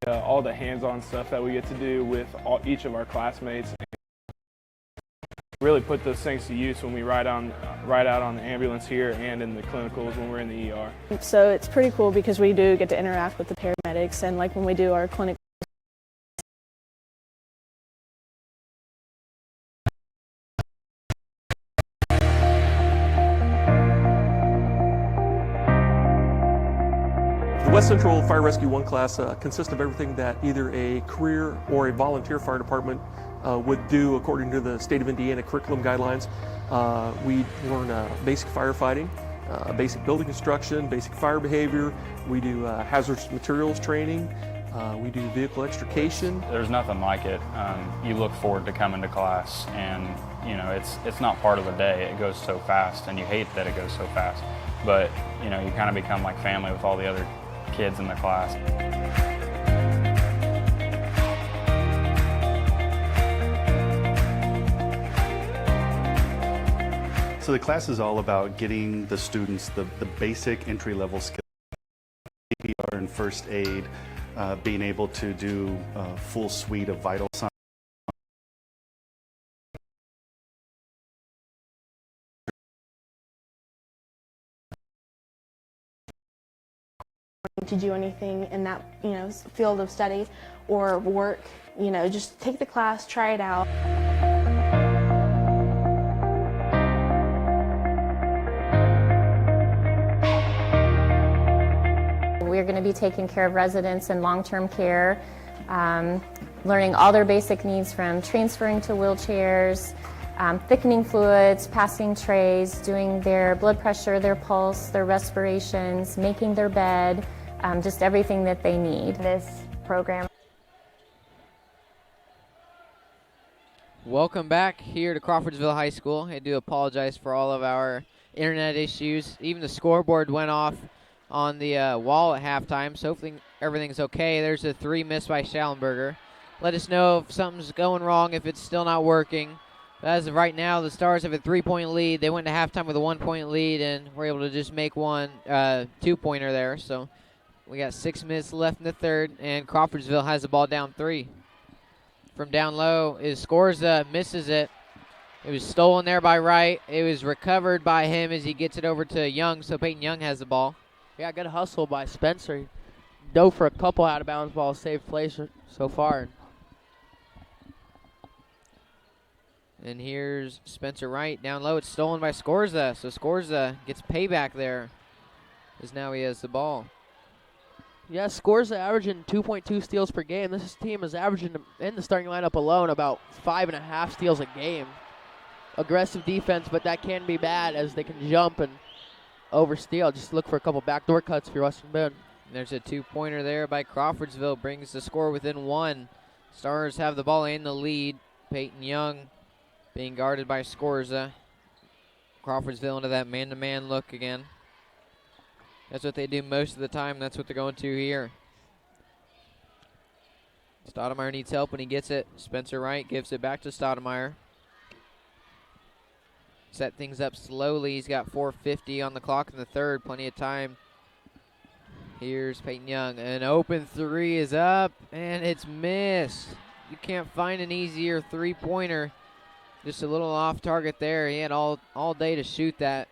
all the hands-on stuff that we get to do with each of our classmates. Really put those things to use when we ride out on the ambulance here and in the clinicals when we're in the ER. So it's pretty cool because we do get to interact with the paramedics, and like when we do our clinic. The West Central Fire Rescue 1 class consists of everything that either a career or a volunteer fire department would do according to the state of Indiana curriculum guidelines. We learn basic firefighting, basic building construction, basic fire behavior. We do hazardous materials training. We do vehicle extrication. There's nothing like it. You look forward to coming to class, and you know it's not part of the day. It goes so fast, and you hate that it goes so fast. But you know you kind of become like family with all the other kids in the class. So the class is all about getting the students the basic entry-level skills, CPR and first aid, being able to do a full suite of vital signs. To do anything in that field of study or work, just take the class, try it out. We're going to be taking care of residents in long-term care, learning all their basic needs from transferring to wheelchairs, thickening fluids, passing trays, doing their blood pressure, their pulse, their respirations, making their bed, just everything that they need. This program. Welcome back here to Crawfordsville High School. I do apologize for all of our internet issues. Even the scoreboard went off on the wall at halftime, so hopefully everything's okay. There's a 3 missed by Schallenberger. Let us know if something's going wrong, if it's still not working. But as of right now, the Stars have a 3-point lead. They went to halftime with a 1-point lead and were able to just make one 2-pointer there. So we got 6 minutes left in the third, and Crawfordsville has the ball down 3. From down low is Scorza, misses it. It was stolen there by Wright. It was recovered by him as he gets it over to Young, so Peyton Young has the ball. Yeah, good hustle by Spencer. He dove for a couple out-of-bounds balls, saved plays so far. And here's Spencer Wright down low. It's stolen by Scorza, so Scorza gets payback there as now he has the ball. Yeah, Scorza averaging 2.2 steals per game. This team is averaging in the starting lineup alone about 5.5 steals a game. Aggressive defense, but that can be bad as they can jump and oversteal. Just look for a couple backdoor cuts for Western Boone. There's a 2-pointer there by Crawfordsville, brings the score within 1. Stars have the ball in the lead. Peyton Young being guarded by Scorza. Crawfordsville into that man-to-man look again. That's what they do most of the time. That's what they're going to here. Stoudemire needs help when he gets it. Spencer Wright gives it back to Stoudemire. Set things up slowly. He's got 4:50 on the clock in the third. Plenty of time. Here's Peyton Young. An open 3 is up, and it's missed. You can't find an easier 3-pointer. Just a little off target there. He had all day to shoot that.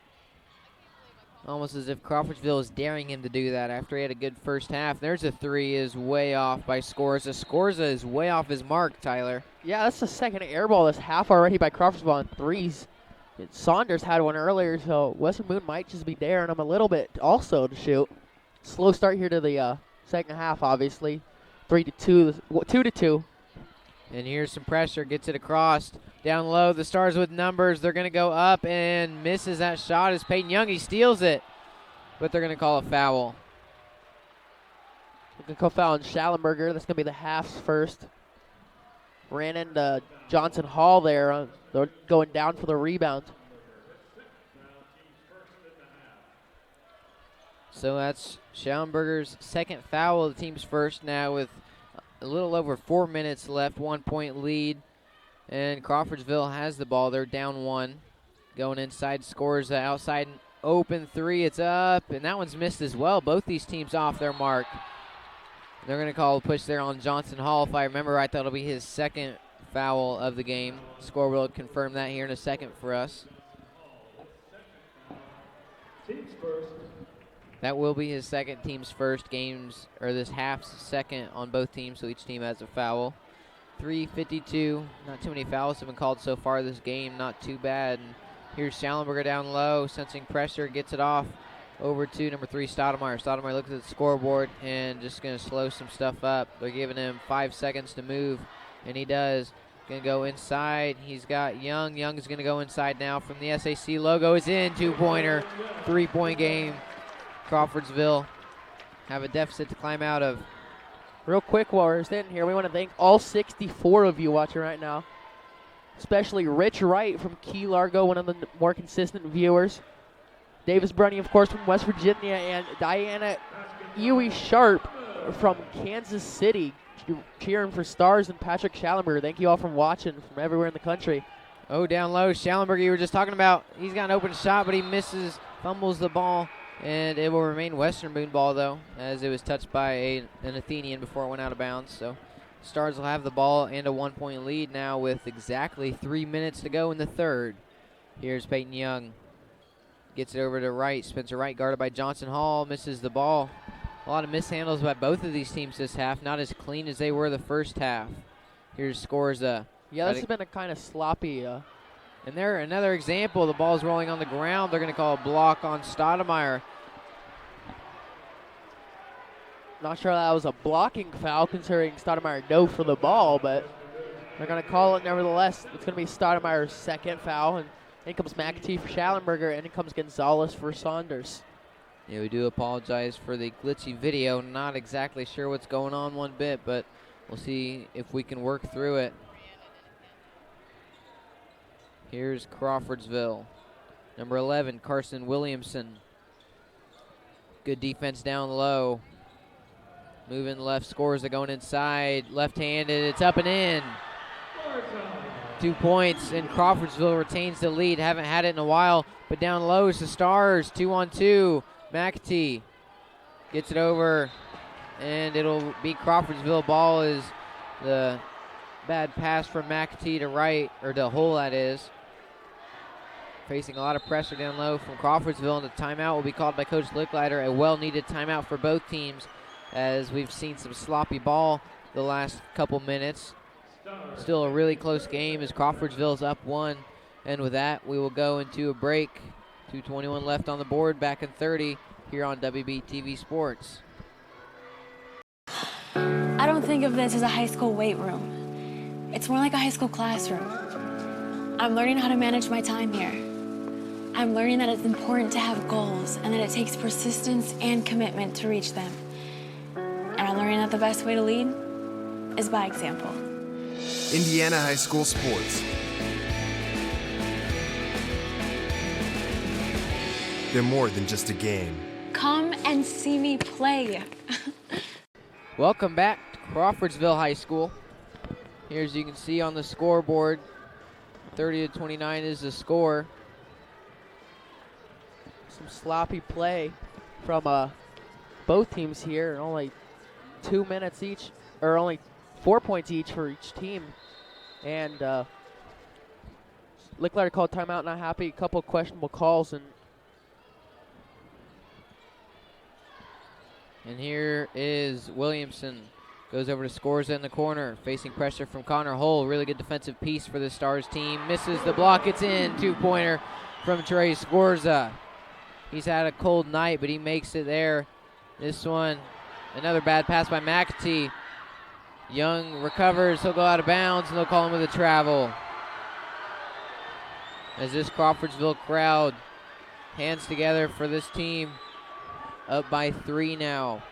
Almost as if Crawfordsville is daring him to do that after he had a good first half. There's a three, is way off by Scorza. Scorza is way off his mark, Tyler. Yeah, that's the second air ball this half already by Crawfordsville on threes. And Saunders had one earlier, so Western Boone might just be daring him a little bit also to shoot. Slow start here to the second half, obviously. 3-2, 2-2. And here's some pressure, gets it across. Down low, the Stars with numbers. They're going to go up and misses that shot as Peyton Young, he steals it. But they're going to call a foul. They're going to call foul on Schallenberger. That's going to be the half's first. Ran into Johnson Hall there. They're going down for the rebound. So that's Schallenberger's second foul of the team's first now with a little over 4 minutes left, 1 point lead. And Crawfordsville has the ball. They're down one. Going inside, scores outside an open three. It's up, and that one's missed as well. Both these teams off their mark. They're going to call a push there on Johnson Hall. If I remember right, that'll be his second foul of the game. Score will confirm that here in a second for us. That will be his second, team's first games, or this half's second on both teams, so each team has a foul. 3:52. Not too many fouls have been called so far this game. Not too bad. And here's Schallenberger down low, sensing pressure, gets it off over to number 3, Stoudemire. Stoudemire looks at the scoreboard and just going to slow some stuff up. They're giving him 5 seconds to move, and he does. Going to go inside. He's got Young. Young is going to go inside now from the SAC logo. Is in. 2-pointer. 3-point game. Crawfordsville have a deficit to climb out of. Real quick while we're sitting here, we want to thank all 64 of you watching right now, especially Rich Wright from Key Largo, one of the more consistent viewers. Davis Brunny, of course, from West Virginia, and Diana Ewey Sharp from Kansas City, cheering for Stars, and Patrick Schallenberger. Thank you all for watching from everywhere in the country. Oh, down low, Schallenberger, you were just talking about. He's got an open shot, but he misses, fumbles the ball. And it will remain Western Boone ball, though, as it was touched by an Athenian before it went out of bounds. So Stars will have the ball and a 1-point lead now with exactly 3 minutes to go in the third. Here's Peyton Young. Gets it over to Wright. Spencer Wright guarded by Johnson Hall. Misses the ball. A lot of mishandles by both of these teams this half. Not as clean as they were the first half. Here's Scorza. Yeah, this has been a kind of sloppy. And there, another example, the ball's rolling on the ground. They're going to call a block on Stoudemire. Not sure that was a blocking foul, considering Stoudemire dove for the ball, but they're going to call it nevertheless. It's going to be Stoudemire's second foul, and in comes McAtee for Schallenberger, and in comes Gonzalez for Saunders. Yeah, we do apologize for the glitchy video. Not exactly sure what's going on one bit, but we'll see if we can work through it. Here's Crawfordsville. Number 11, Carson Williamson. Good defense down low. Moving left, scores are going inside. Left-handed, it's up and in. 2 points, and Crawfordsville retains the lead. Haven't had it in a while, but down low is the Stars. 2-on-2. McAtee gets it over, and it'll be Crawfordsville ball. Is the bad pass from McAtee to right, or to Hull, that is. Facing a lot of pressure down low from Crawfordsville, and the timeout will be called by Coach Licklider. A well-needed timeout for both teams, as we've seen some sloppy ball the last couple minutes. Still a really close game as Crawfordsville's up one. And with that, we will go into a break. 2:21 left on the board, back in 30 here on WBTV Sports. I don't think of this as a high school weight room. It's more like a high school classroom. I'm learning how to manage my time here. I'm learning that it's important to have goals and that it takes persistence and commitment to reach them. And I'm learning that the best way to lead is by example. Indiana High School Sports. They're more than just a game. Come and see me play. Welcome back to Crawfordsville High School. Here, as you can see on the scoreboard, 30-29 is the score. Some sloppy play from both teams here. Only 2 minutes each, or only 4 points each for each team. And Licklider called timeout, not happy. A couple questionable calls, and And here is Williamson. Goes over to Scorza in the corner, facing pressure from Connor Hull. Really good defensive piece for the Stars team. Misses the block. It's in. Two-pointer from Trey Scorza. He's had a cold night, but he makes it there. This one, another bad pass by McAtee. Young recovers. He'll go out of bounds, and they'll call him with a travel. As this Crawfordsville crowd hands together for this team. Up by 3 now.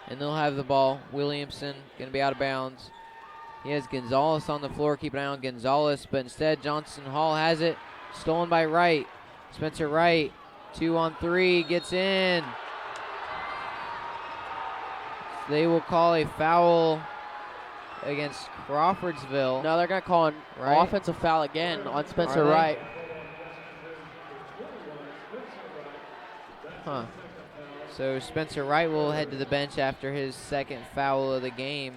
And they'll have the ball. Williamson going to be out of bounds. He has Gonzalez on the floor. Keep an eye on Gonzalez. But instead, Johnson Hall has it. Stolen by Wright. Spencer Wright. 2-on-3. Gets in. They will call a foul against Crawfordsville. No, they're going to call an offensive foul again on Spencer Wright. Huh. So Spencer Wright will head to the bench after his second foul of the game.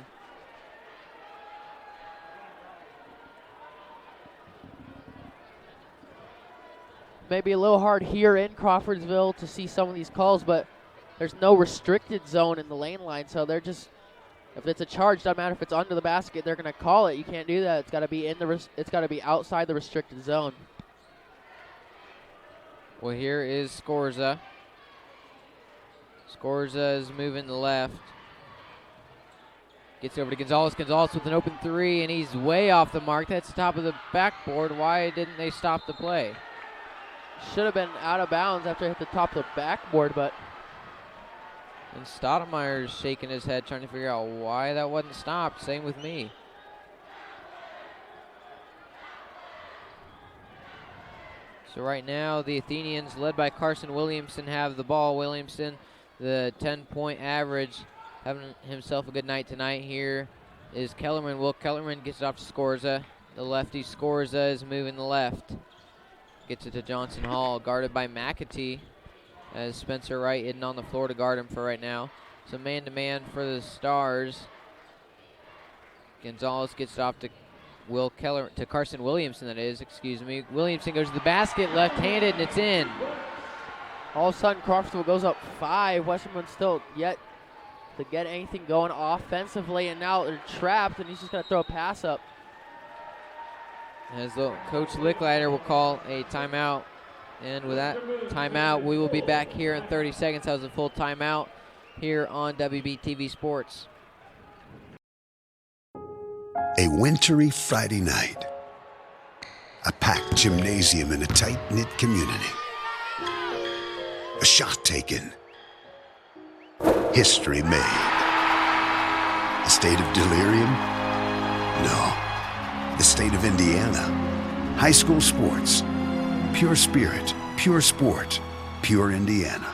Maybe a little hard here in Crawfordsville to see some of these calls, but there's no restricted zone in the lane line, so they're just, if it's a charge, doesn't matter if it's under the basket, they're going to call it. You can't do that. It's got to be it's got to be outside the restricted zone. Well, here is Scorza. Scorza is moving to the left. Gets over to Gonzalez. Gonzalez with an open 3, and he's way off the mark. That's the top of the backboard. Why didn't they stop the play? Should have been out of bounds after it hit the top of the backboard, but. And Stoudemire's shaking his head, trying to figure out why that wasn't stopped. Same with me. So right now, the Athenians, led by Carson Williamson, have the ball. Williamson, the 10-point average, having himself a good night tonight. Here is Kellerman. Will Kellerman gets it off to Scorza. The lefty Scorza is moving the left. Gets it to Johnson Hall, guarded by McAtee, as Spencer Wright isn't on the floor to guard him for right now. So man-to-man for the Stars. Gonzalez gets it off to Carson Williamson, that is, excuse me. Williamson goes to the basket, left-handed, and it's in. All of a sudden, Crawfordsville goes up 5. Westerman's still yet to get anything going offensively, and now they're trapped, and he's just going to throw a pass up. As Coach Licklider will call a timeout. And with that timeout, we will be back here in 30 seconds. That was a full timeout here on WBTV Sports. A wintry Friday night. A packed gymnasium in a tight-knit community. A shot taken. History made. A state of delirium? No. The state of Indiana. High school sports. Pure spirit, pure sport, pure Indiana.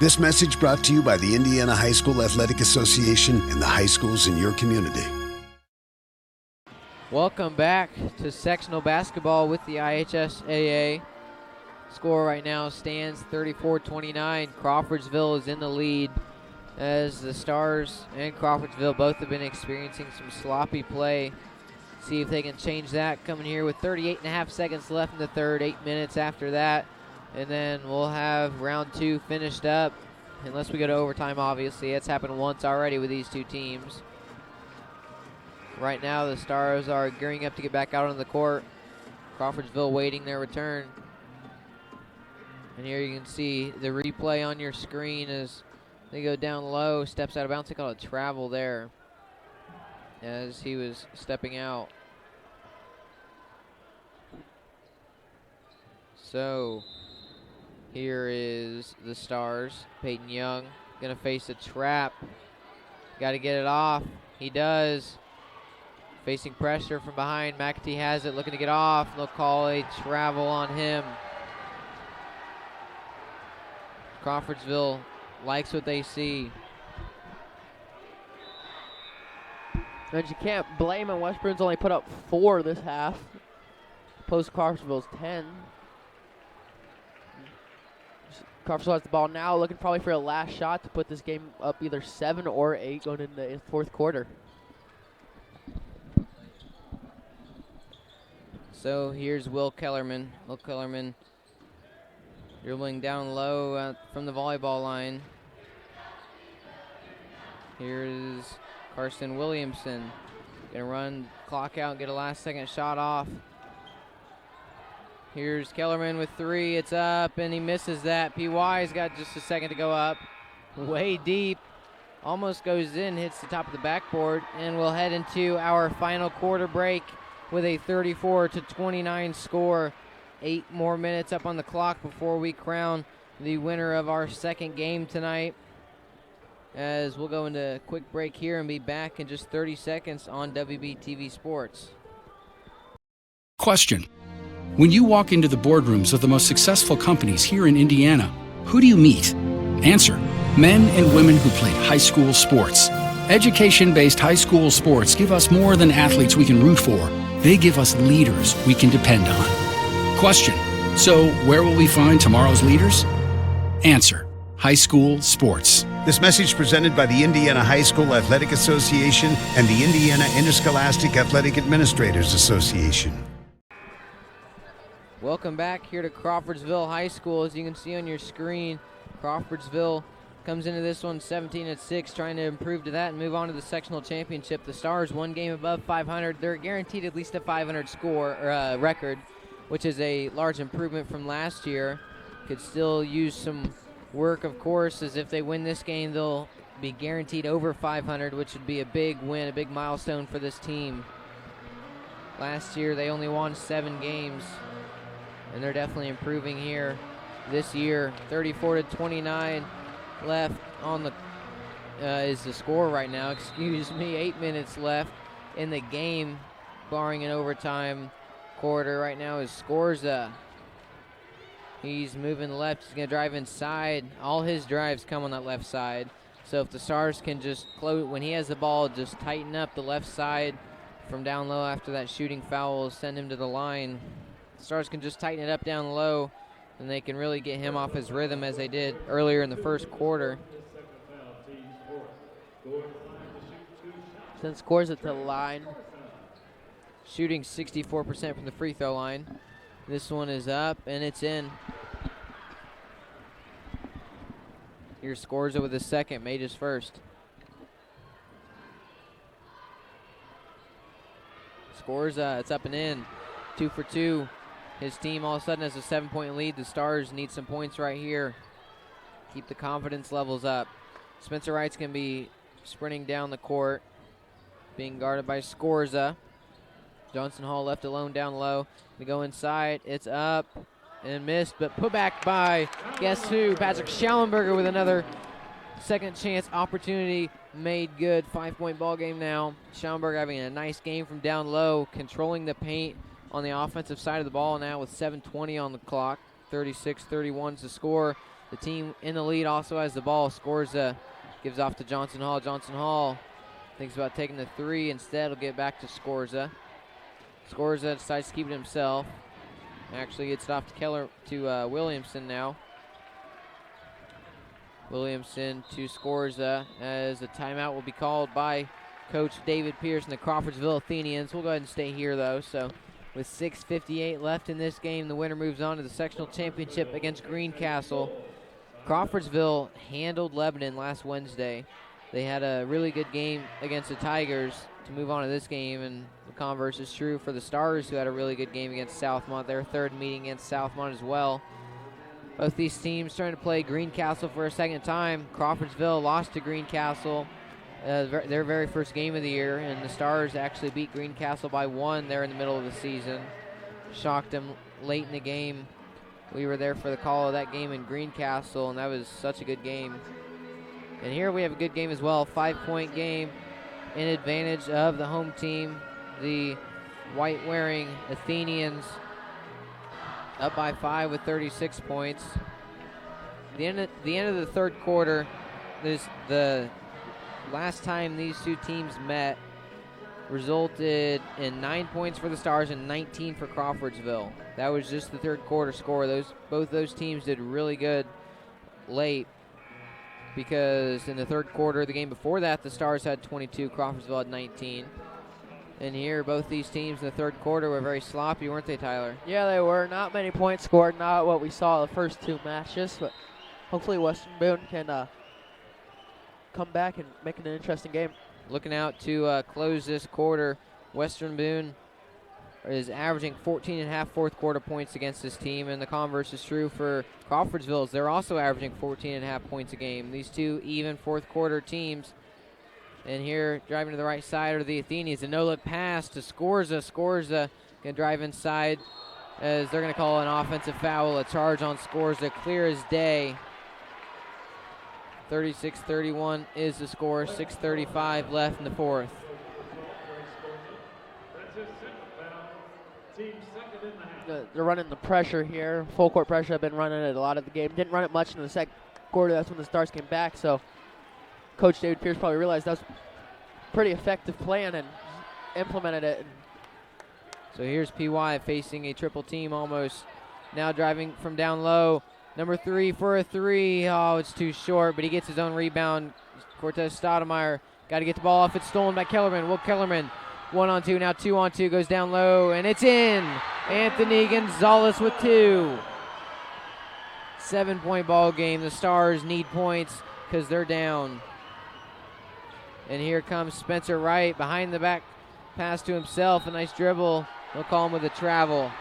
This message brought to you by the Indiana High School Athletic Association and the high schools in your community. Welcome back to sectional basketball with the IHSAA. Score right now stands 34-29. Crawfordsville is in the lead as the Stars and Crawfordsville both have been experiencing some sloppy play. See if they can change that. Coming here with 38.5 seconds left in the third, 8 minutes after that. And then we'll have round 2 finished up. Unless we go to overtime, obviously. It's happened once already with these two teams. Right now, the Stars are gearing up to get back out on the court. Crawfordsville waiting their return. And here you can see the replay on your screen as they go down low. Steps out of bounds. They call it travel there as he was stepping out. So here is the Stars. Peyton Young gonna face a trap. Got to get it off. He does. Facing pressure from behind. McAtee has it, looking to get off. They'll call a travel on him. Crawfordsville likes what they see. And you can't blame him. West Bruin's only put up 4 this half. Post Crawfordsville's 10. Crawfordsville has the ball now, looking probably for a last shot to put this game up either 7 or 8 going into the fourth quarter. So here's Will Kellerman. Will Kellerman dribbling down low from the volleyball line. Here is Carson Williamson. Gonna run clock out and get a last second shot off. Here's Kellerman with 3. It's up, and he misses that. PY's got just a second to go up. Way deep. Almost goes in, hits the top of the backboard, and we'll head into our final quarter break with a 34-29 score. 8 more minutes up on the clock before we crown the winner of our second game tonight. As we'll go into a quick break here and be back in just 30 seconds on WBTV Sports. Question. When you walk into the boardrooms of the most successful companies here in Indiana, who do you meet? Answer. Men and women who played high school sports. Education-based high school sports give us more than athletes we can root for. They give us leaders we can depend on. Question. So where will we find tomorrow's leaders? Answer. High school sports. This message presented by the Indiana High School Athletic Association and the Indiana Interscholastic Athletic Administrators Association. Welcome back here to Crawfordsville High School. As you can see on your screen, Crawfordsville comes into this one 17-6, trying to improve to that and move on to the sectional championship. The Stars, 1 game above 500. They're guaranteed at least a 500 score or record, which is a large improvement from last year. Could still use some work, of course, as if they win this game, they'll be guaranteed over 500, which would be a big win, a big milestone for this team. Last year, they only won 7 games, and they're definitely improving here this year. 34-29 left on the is the score right now. Excuse me, 8 minutes left in the game, barring an overtime quarter. Right now is Scorza. He's moving left. He's going to drive inside. All his drives come on that left side. So if the Stars can just close, when he has the ball, just tighten up the left side from down low after that shooting foul, send him to the line. The Stars can just tighten it up down low, and they can really get him off his rhythm as they did earlier in the first quarter. Then scores at the line. Shooting 64% from the free throw line. This one is up, and it's in. Here Scorza with his second, made his first. Scorza, it's up and in. 2 for 2. His team all of a sudden has a 7-point lead. The Stars need some points right here. Keep the confidence levels up. Spencer Wright's going to be sprinting down the court, being guarded by Scorza. Johnson Hall left alone down low. We go inside. It's up and missed, but put back by, guess who? Patrick Schallenberger with another second chance opportunity made good. 5-point ball game now. Schallenberger having a nice game from down low, controlling the paint on the offensive side of the ball now with 7:20 on the clock. 36-31 is the score. The team in the lead also has the ball. Gives off to Johnson Hall. Johnson Hall thinks about taking the 3. Instead, he'll get back to Scorza. Scorza decides to keep it himself. Actually, it's off to Williamson now. Williamson to Scorza as a timeout will be called by Coach David Pierce and the Crawfordsville Athenians. We'll go ahead and stay here, though. So with 6:58 left in this game, the winner moves on to the sectional championship against Greencastle. Crawfordsville handled Lebanon last Wednesday. They had a really good game against the Tigers to move on to this game, and the converse is true for the Stars, who had a really good game against Southmont, their third meeting against Southmont as well. Both these teams trying to play Greencastle for a second time. Crawfordsville lost to Greencastle their very first game of the year, and the Stars actually beat Greencastle by 1 there in the middle of the season. Shocked them late in the game. We were there for the call of that game in Greencastle, and that was such a good game. And here we have a good game as well. 5-point game in advantage of the home team. The white-wearing Athenians up by 5 with 36 points. The end of the third quarter, the last time these two teams met resulted in 9 points for the Stars and 19 for Crawfordsville. That was just the third quarter score. Both those teams did really good late, because in the third quarter, the game before that, the Stars had 22, Crawfordsville had 19. And here, both these teams in the third quarter were very sloppy, weren't they, Tyler? Yeah, they were. Not many points scored, not what we saw the first 2 matches, but hopefully Western Boone can come back and make it an interesting game. Looking out to close this quarter, Western Boone is averaging 14.5 fourth quarter points against this team, and the converse is true for Crawfordsville, as they're also averaging 14.5 points a game. These two even fourth quarter teams. And here, driving to the right side are the Athenians. A no-look pass to Scorza. Scorza going to drive inside as they're going to call an offensive foul. A charge on Scorza, clear as day. 36-31 is the score. 6:35 left in the fourth. They're running the pressure here. Full court pressure. I've been running it a lot of the game. Didn't run it much in the second quarter. That's when the Stars came back. So Coach David Pierce probably realized that was a pretty effective plan and implemented it. So here's PY facing a triple team almost. Now driving from down low. Number 3 for a 3. Oh, it's too short, but he gets his own rebound. Cortez Stoudemire got to get the ball off. It's stolen by Kellerman. Will Kellerman, 1-on-2, now 2-on-2, goes down low, and it's in. Anthony Gonzalez with 2. 7-point ball game. The Stars need points because they're down. And here comes Spencer Wright behind the back pass to himself. A nice dribble. They'll call him with a travel.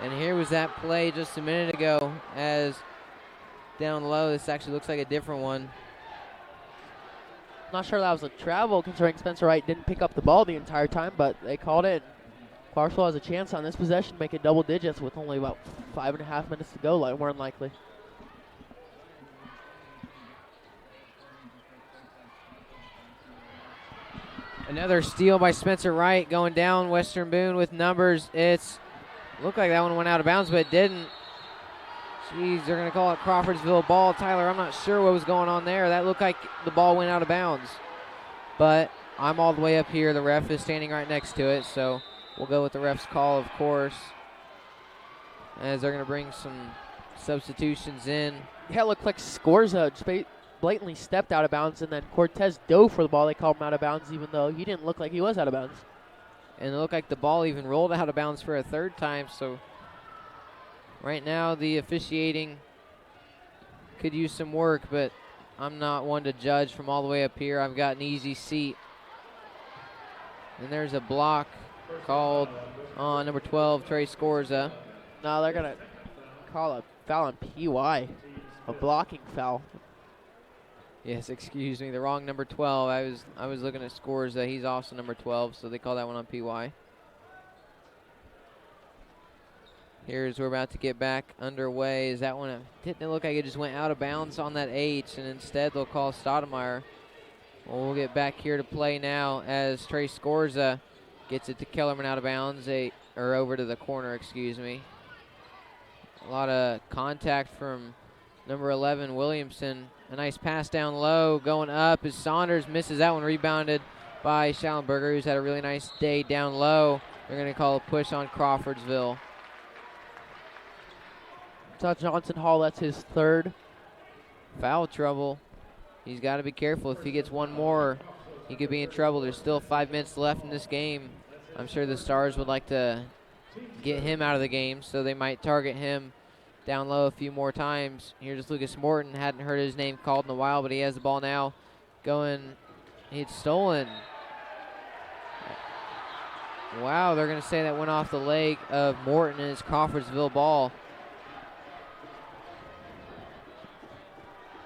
And here was that play just a minute ago as down low. This actually looks like a different one. Not sure that was a travel considering Spencer Wright didn't pick up the ball the entire time, but they called it. Clarksville has a chance on this possession to make it double digits with only about 5.5 minutes to go, more than likely. Another steal by Spencer Wright going down. Western Boone with numbers. It's looked like that one went out of bounds, but it didn't. Jeez, they're going to call it Crawfordsville ball. Tyler, I'm not sure what was going on there. That looked like the ball went out of bounds. But I'm all the way up here. The ref is standing right next to it, so we'll go with the ref's call, of course, as they're going to bring some substitutions in. Yeah, it looked like Scorza just blatantly stepped out of bounds, and then Cortez dove for the ball. They called him out of bounds, even though he didn't look like he was out of bounds. And it looked like the ball even rolled out of bounds for a third time. So right now the officiating could use some work, but I'm not one to judge from all the way up here. I've got an easy seat. And there's a block called on number 12, Trey Scorza. No, they're going to call a foul on PY, a blocking foul. Yes, excuse me, the wrong number 12. I was looking at Scorza. He's also number 12, so they call that one on PY. Here's we're about to get back underway. Is that one? Didn't it look like it just went out of bounds on that H, and instead they'll call Stoudemire. Well, we'll get back here to play now as Trey Scorza gets it to Kellerman out of bounds, or over to the corner, excuse me. A lot of contact from number 11, Williamson. A nice pass down low, going up as Saunders misses that one, rebounded by Schallenberger, who's had a really nice day down low. They're going to call a push on Crawfordsville. Todd Johnson Hall, that's his third. Foul trouble. He's got to be careful. If he gets one more, he could be in trouble. There's still 5 minutes left in this game. I'm sure the Stars would like to get him out of the game, so they might target him down low a few more times. Here's Lucas Morton. Hadn't heard his name called in a while, but he has the ball now. Going, it's stolen. Wow, they're going to say that went off the leg of Morton, and it's Crawfordsville ball.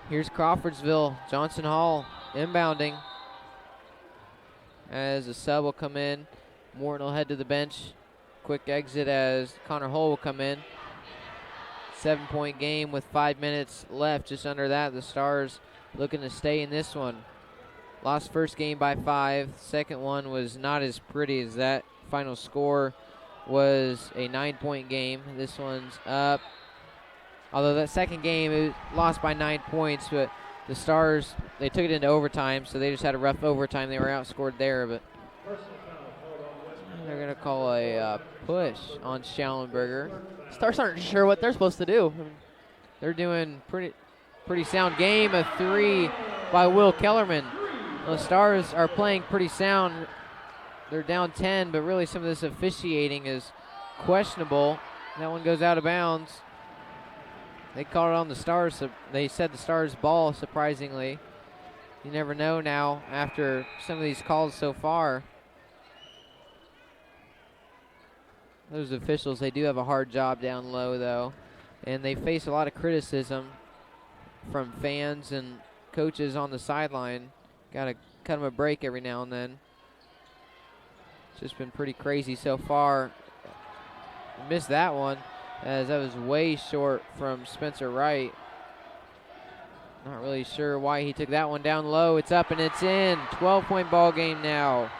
Here's Crawfordsville. Johnson Hall inbounding. As a sub will come in. Morton will head to the bench. Quick exit as Connor Hull will come in. 7-point game with 5 minutes left. Just under that, the Stars looking to stay in this one. Lost first game by 5. Second one was not as pretty as that. Final score was a 9-point game. This one's up. Although that second game, it was lost by 9 points, but the Stars, they took it into overtime, so they just had a rough overtime. They were outscored there, but they're going to call a push on Schallenberger. Stars aren't sure what they're supposed to do. They're doing pretty sound game. A 3 by Will Kellerman. The Stars are playing pretty sound. They're down 10, but really some of this officiating is questionable. That one goes out of bounds. They called it on the Stars. So they said the Stars ball, surprisingly. You never know now after some of these calls so far. Those officials, they do have a hard job down low, though. And they face a lot of criticism from fans and coaches on the sideline. Got to cut them a break every now and then. It's just been pretty crazy so far. Missed that one, as that was way short from Spencer Wright. Not really sure why he took that one down low. It's up and it's in. 12-point ball game now.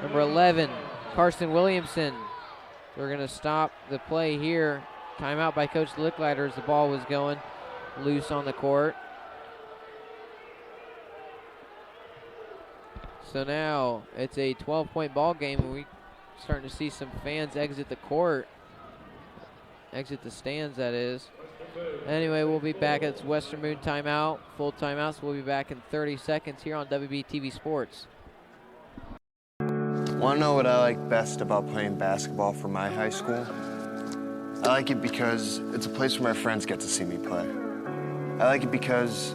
Number 11, Carson Williamson. We're going to stop the play here. Timeout by Coach Licklider as the ball was going loose on the court. So now it's a 12-point ball game, and we're starting to see some fans exit the court. Exit the stands, that is. Anyway, we'll be back. It's Western Boone timeout, full timeout, so we'll be back in 30 seconds here on WBTV Sports. Want to know what I like best about playing basketball for my high school? I like it because it's a place where my friends get to see me play. I like it because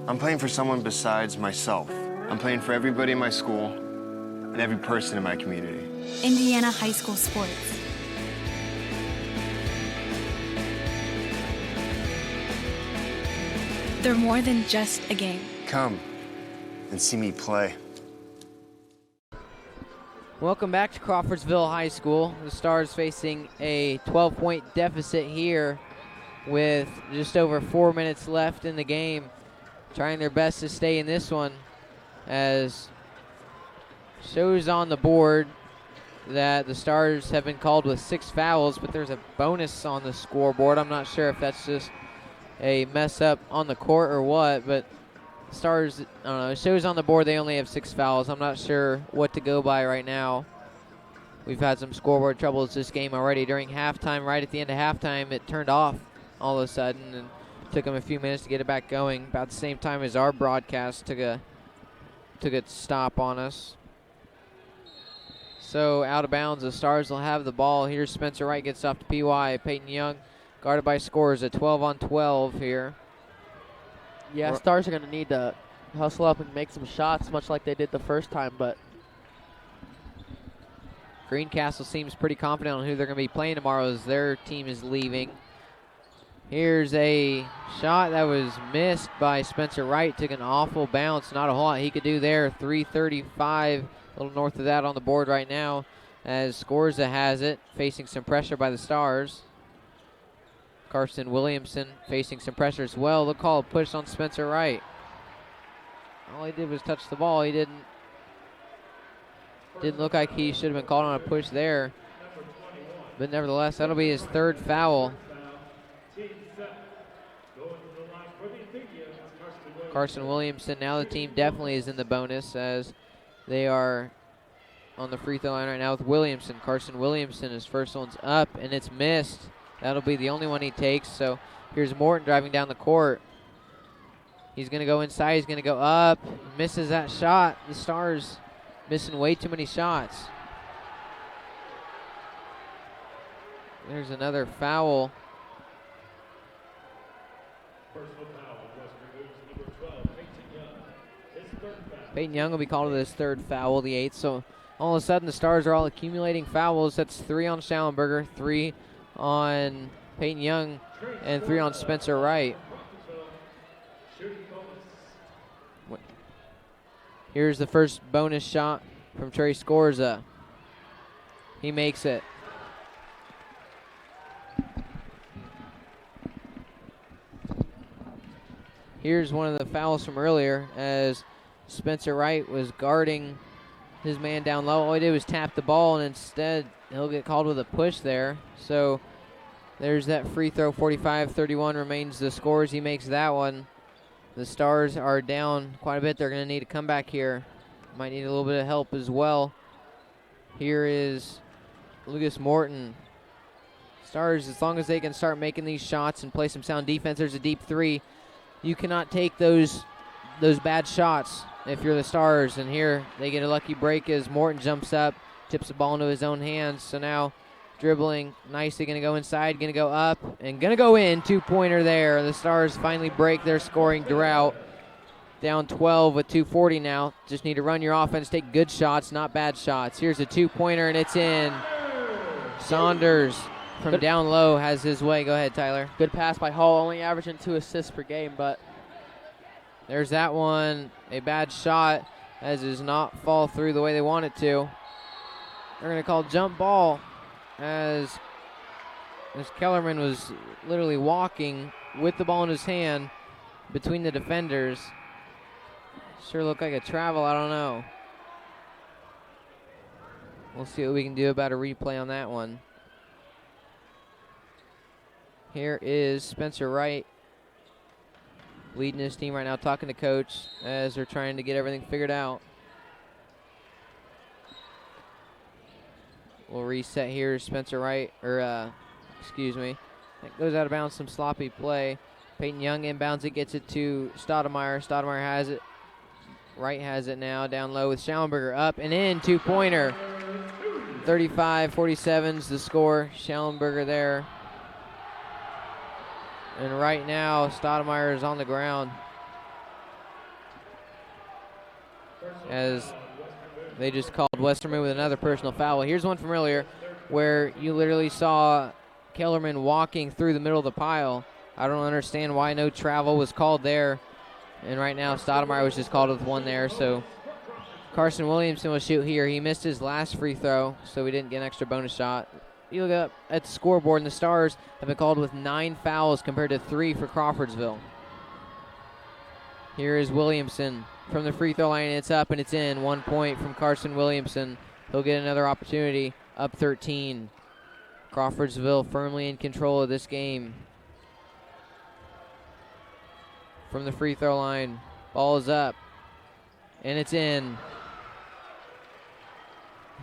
I'm playing for someone besides myself. I'm playing for everybody in my school and every person in my community. Indiana high school sports. They're more than just a game. Come and see me play. Welcome back to Crawfordsville High School. The Stars facing a 12-point deficit here with just over 4 minutes left in the game. Trying their best to stay in this one, as shows on the board that the Stars have been called with 6 fouls, but there's a bonus on the scoreboard. I'm not sure if that's just a mess up on the court or what, but Stars, I don't know, it shows on the board they only have 6 fouls. I'm not sure what to go by right now. We've had some scoreboard troubles this game already. During halftime, right at the end of halftime, it turned off all of a sudden, and took them a few minutes to get it back going. About the same time as our broadcast took a stop on us. So out of bounds, the Stars will have the ball. Here's Spencer Wright, gets off to PY. Peyton Young, guarded by Scores, a 12-on-12 here. Yeah, Stars are going to need to hustle up and make some shots, much like they did the first time, but Greencastle seems pretty confident on who they're going to be playing tomorrow as their team is leaving. Here's a shot that was missed by Spencer Wright. Took an awful bounce. Not a whole lot he could do there. 3:35, a little north of that on the board right now, as Scorza has it, facing some pressure by the Stars. Carson Williamson facing some pressure as well. They'll call a push on Spencer Wright. All he did was touch the ball. He didn't look like he should have been called on a push there. But nevertheless, that'll be his 3rd foul. Carson Williamson, now the team definitely is in the bonus, as they are on the free throw line right now with Williamson. Carson Williamson, his first one's up, and it's missed. That'll be the only one he takes. So here's Morton driving down the court. He's going to go inside. He's going to go up. Misses that shot. The Stars missing way too many shots. There's another foul. Peyton Young will be called to his 3rd foul, the 8th. So all of a sudden the Stars are all accumulating fouls. That's 3 on Schallenberger, 3 on Peyton Young, and 3 on Spencer Wright. Here's the first bonus shot from Trey Scorza. He makes it. Here's one of the fouls from earlier, as Spencer Wright was guarding his man down low. All he did was tap the ball, and instead he'll get called with a push there. So there's that free throw. 45-31 remains the scores. He makes that one. The Stars are down quite a bit. They're going to need a comeback here. Might need a little bit of help as well. Here is Lucas Morton. Stars, as long as they can start making these shots and play some sound defense, there's a deep 3. You cannot take those bad shots if you're the Stars. And here they get a lucky break as Morton jumps up, tips the ball into his own hands. So now dribbling nicely, going to go inside, going to go up, and going to go in. 2-pointer there. The Stars finally break their scoring drought. Down 12 with 2:40 now. Just need to run your offense, take good shots, not bad shots. Here's a two-pointer, and it's in. Saunders from down low has his way. Go ahead, Tyler. Good pass by Hall, only averaging 2 assists per game, but there's that one. A bad shot as does not fall through the way they want it to. They're going to call jump ball as Kellerman was literally walking with the ball in his hand between the defenders. Sure looked like a travel. I don't know. We'll see what we can do about a replay on that one. Here is Spencer Wright leading his team right now, talking to coach as they're trying to get everything figured out. We'll reset here. Spencer Wright, excuse me. That goes out of bounds, some sloppy play. Peyton Young inbounds it, gets it to Stoudemire. Stoudemire has it. Wright has it now, down low with Schallenberger up and in, two-pointer. 35-47's the score. Schallenberger there. And right now, Stoudemire is on the ground as they just called Westerman with another personal foul. Here's one from earlier where you literally saw Kellerman walking through the middle of the pile. I don't understand why no travel was called there. And right now, Stoudemire was just called with one there. So Carson Williamson will shoot here. He missed his last free throw, so we didn't get an extra bonus shot. You look up at the scoreboard, and the Stars have been called with 9 fouls compared to 3 for Crawfordsville. Here is Williamson from the free throw line. It's up and it's in. 1 point from Carson Williamson. He'll get another opportunity. Up 13. Crawfordsville firmly in control of this game. From the free throw line, ball is up and it's in.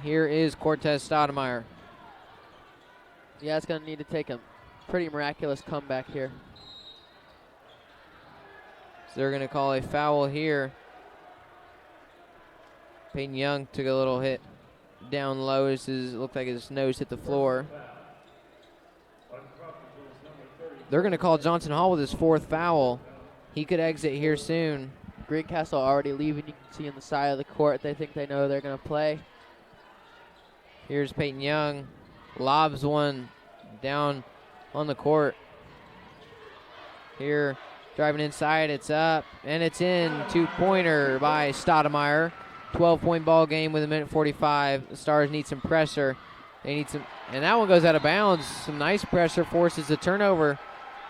Here is Cortez Stoudemire. Yeah, it's going to need to take a pretty miraculous comeback here. So they're going to call a foul here. Peyton Young took a little hit down low. It looked like his nose hit the floor. They're going to call Johnson Hall with his 4th foul. He could exit here soon. Greencastle already leaving. You can see on the side of the court. They think they know they're going to play. Here's Peyton Young. Lobs one down on the court. Here, driving inside, it's up, and it's in. 2-pointer by Stoudemire. 12-point ball game with 1:45. The Stars need some pressure. They need some, and that one goes out of bounds. Some nice pressure forces the turnover.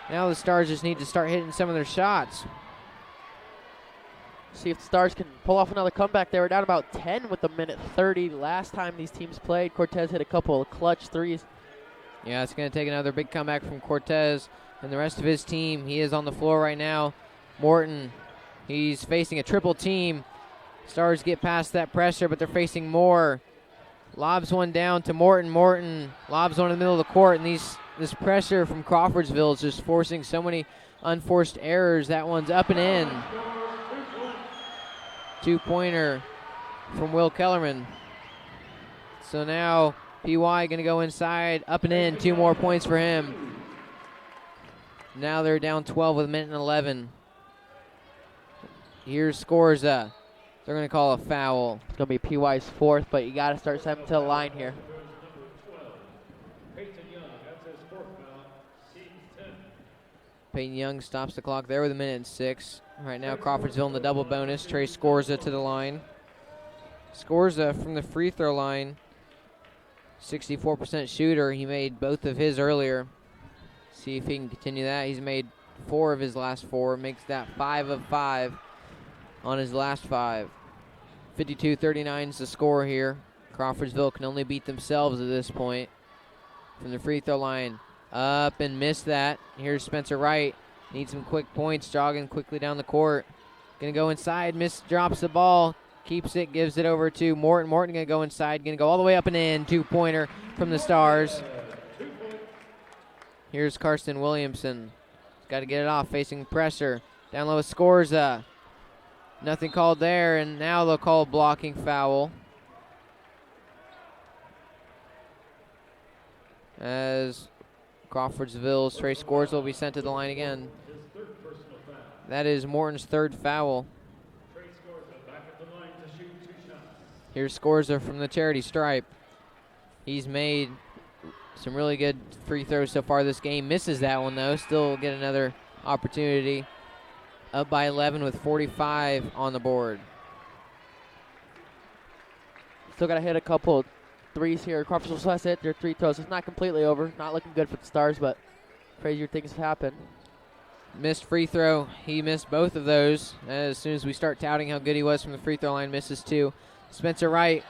Now the Stars just need to start hitting some of their shots. See if the Stars can pull off another comeback. They were down about 10 with 1:30 last time these teams played. Cortez hit a couple of clutch threes. Yeah, it's going to take another big comeback from Cortez and the rest of his team. He is on the floor right now. Morton, he's facing a triple team. Stars get past that pressure, but they're facing more. Lobs one down to Morton. Morton lobs one in the middle of the court, and this pressure from Crawfordsville is just forcing so many unforced errors. That one's up and in. 2-pointer from Will Kellerman. So now PY going to go inside, up and in. 2 more points for him. Now they're down 12 with 1:11. Here's Scorza. They're going to call a foul. It's going to be PY's 4th, but you got to start stepping to the line here. Peyton Young stops the clock there with 1:06. Right now, Crawfordsville in the double bonus. Trey Scorza to the line. Scorza from the free throw line. 64% shooter. He made both of his earlier. See if he can continue that. He's made 4 of his last 4. Makes that 5 of 5 on his last 5. 52-39 is the score here. Crawfordsville can only beat themselves at this point. From the free throw line. Up and missed that. Here's Spencer Wright. Needs some quick points. Jogging quickly down the court. Going to go inside. Drops the ball. Keeps it. Gives it over to Morton. Morton going to go inside. Going to go all the way up and in. 2-pointer from the Stars. Here's Carson Williamson. Got to get it off. Facing pressure. Down low scores. Nothing called there. And now they'll call a blocking foul. As Crawfordsville's Trey Scorza will be sent to the line again. That is Morton's 3rd foul. Here's Scorza from the charity stripe. He's made some really good free throws so far this game. Misses that one, though. Still get another opportunity. Up by 11 with 45 on the board. Still got to hit a couple threes here. Crawfordsville still has to hit their three throws. It's not completely over. Not looking good for the Stars, but crazier things have happened. Missed free throw. He missed both of those. As soon as we start touting how good he was from the free throw line, misses two. Spencer Wright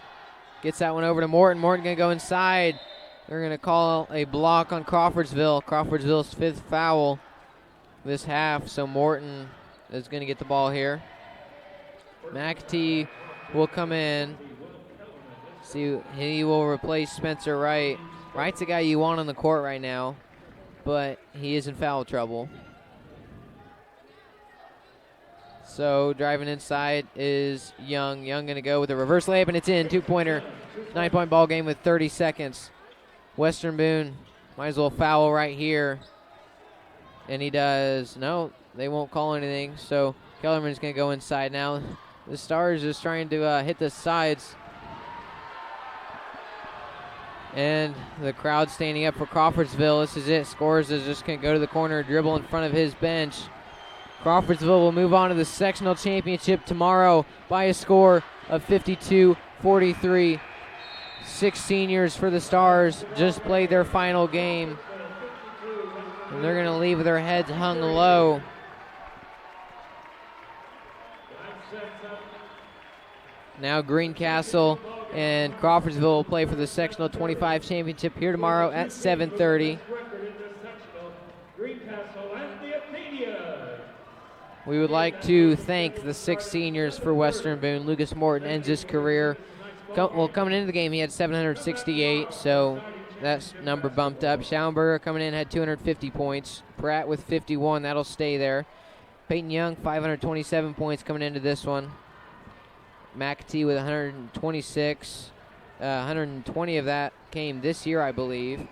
gets that one over to Morton. Morton going to go inside. They're going to call a block on Crawfordsville. Crawfordsville's 5th foul this half, so Morton is going to get the ball here. McAtee will come in. See, he will replace Spencer Wright. Wright's the guy you want on the court right now, but he is in foul trouble. So driving inside is Young. Young going to go with a reverse layup, and it's in. 2-pointer. 9-point ball game with 30 seconds. Western Boone might as well foul right here. And he does. No, they won't call anything. So Kellerman's going to go inside now. The Stars is trying to hit the sides. And the crowd standing up for Crawfordsville. This is it. Scores is just going to go to the corner, dribble in front of his bench. Crawfordsville will move on to the sectional championship tomorrow by a score of 52-43. 6 seniors for the Stars just played their final game. And they're going to leave with their heads hung low. Now Greencastle and Crawfordsville will play for the sectional 25 championship here tomorrow at 7:30. We would like to thank the 6 seniors for Western Boone. Lucas Morton ends his career. Coming into the game, he had 768, so that number bumped up. Schauenberger coming in had 250 points. Pratt with 51, that'll stay there. Peyton Young, 527 points coming into this one. McAtee with 126. 120 of that came this year, I believe.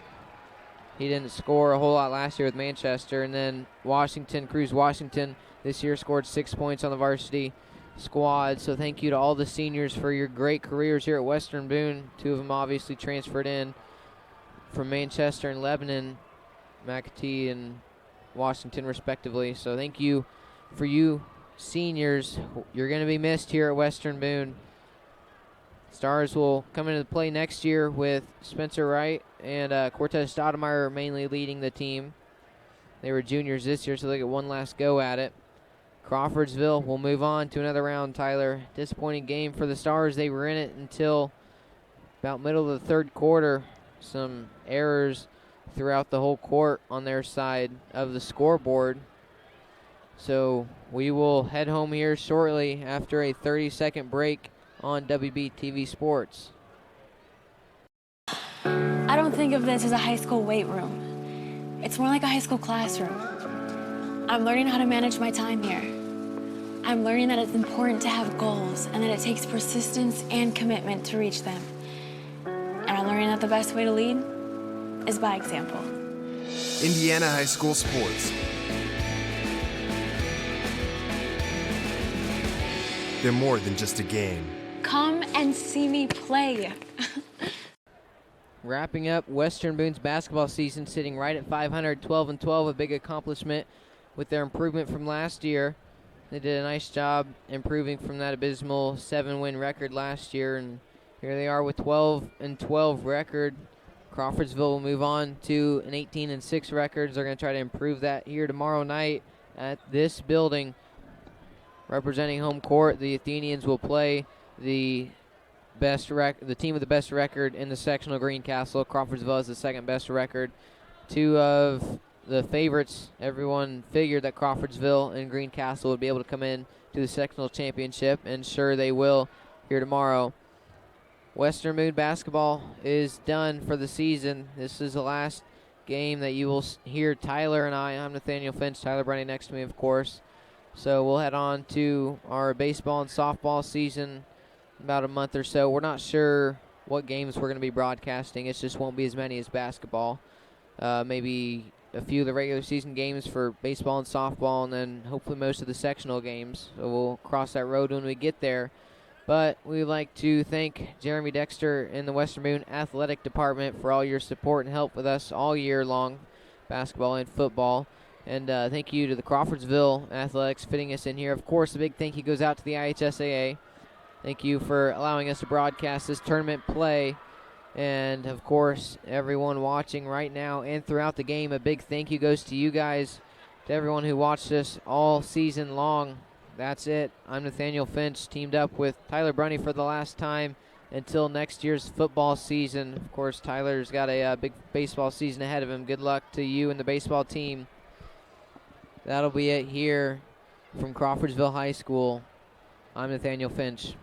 He didn't score a whole lot last year with Manchester. And then Washington, Cruz Washington, this year scored 6 points on the varsity squad. So thank you to all the seniors for your great careers here at Western Boone. 2 of them obviously transferred in from Manchester and Lebanon, McAtee and Washington respectively. So thank you for you seniors. You're going to be missed here at Western Boone. Stars will come into play next year with Spencer Wright and Cortez Stoudemire mainly leading the team. They were juniors this year, so they get one last go at it. Crawfordsville will move on to another round, Tyler. Disappointing game for the Stars. They were in it until about middle of the third quarter. Some errors throughout the whole court on their side of the scoreboard. So we will head home here shortly after a 30-second break on WBTV Sports. I don't think of this as a high school weight room. It's more like a high school classroom. I'm learning how to manage my time here. I'm learning that it's important to have goals and that it takes persistence and commitment to reach them. And I'm learning that the best way to lead is by example. Indiana High School Sports. They're more than just a game. Come and see me play. Wrapping up Western Boone's basketball season, sitting right at 500, 12-12, a big accomplishment with their improvement from last year. They did a nice job improving from that abysmal 7-win record last year, and here they are with 12-12 record. Crawfordsville will move on to an 18-6 record. They're going to try to improve that here tomorrow night at this building. Representing home court, the Athenians will play the team with the best record in the sectional, Greencastle. Crawfordsville has the second best record. 2 of the favorites, everyone figured that Crawfordsville and Greencastle would be able to come in to the sectional championship, and sure they will here tomorrow. Western Boone basketball is done for the season. This is the last game that you will hear Tyler and I. I'm Nathaniel Finch, Tyler Brennan next to me, of course. So we'll head on to our baseball and softball season in about a month or so. We're not sure what games we're going to be broadcasting. It just won't be as many as basketball. Maybe a few of the regular season games for baseball and softball, and then hopefully most of the sectional games. So we'll cross that road when we get there. But we'd like to thank Jeremy Dexter in the Western Boone Athletic Department for all your support and help with us all year long, basketball and football. And thank you to the Crawfordsville Athletics fitting us in here. Of course, a big thank you goes out to the IHSAA. Thank you for allowing us to broadcast this tournament play. And, of course, everyone watching right now and throughout the game, a big thank you goes to you guys, to everyone who watched us all season long. That's it. I'm Nathaniel Finch, teamed up with Tyler Brunny for the last time until next year's football season. Of course, Tyler's got a big baseball season ahead of him. Good luck to you and the baseball team. That'll be it here from Crawfordsville High School. I'm Nathaniel Finch.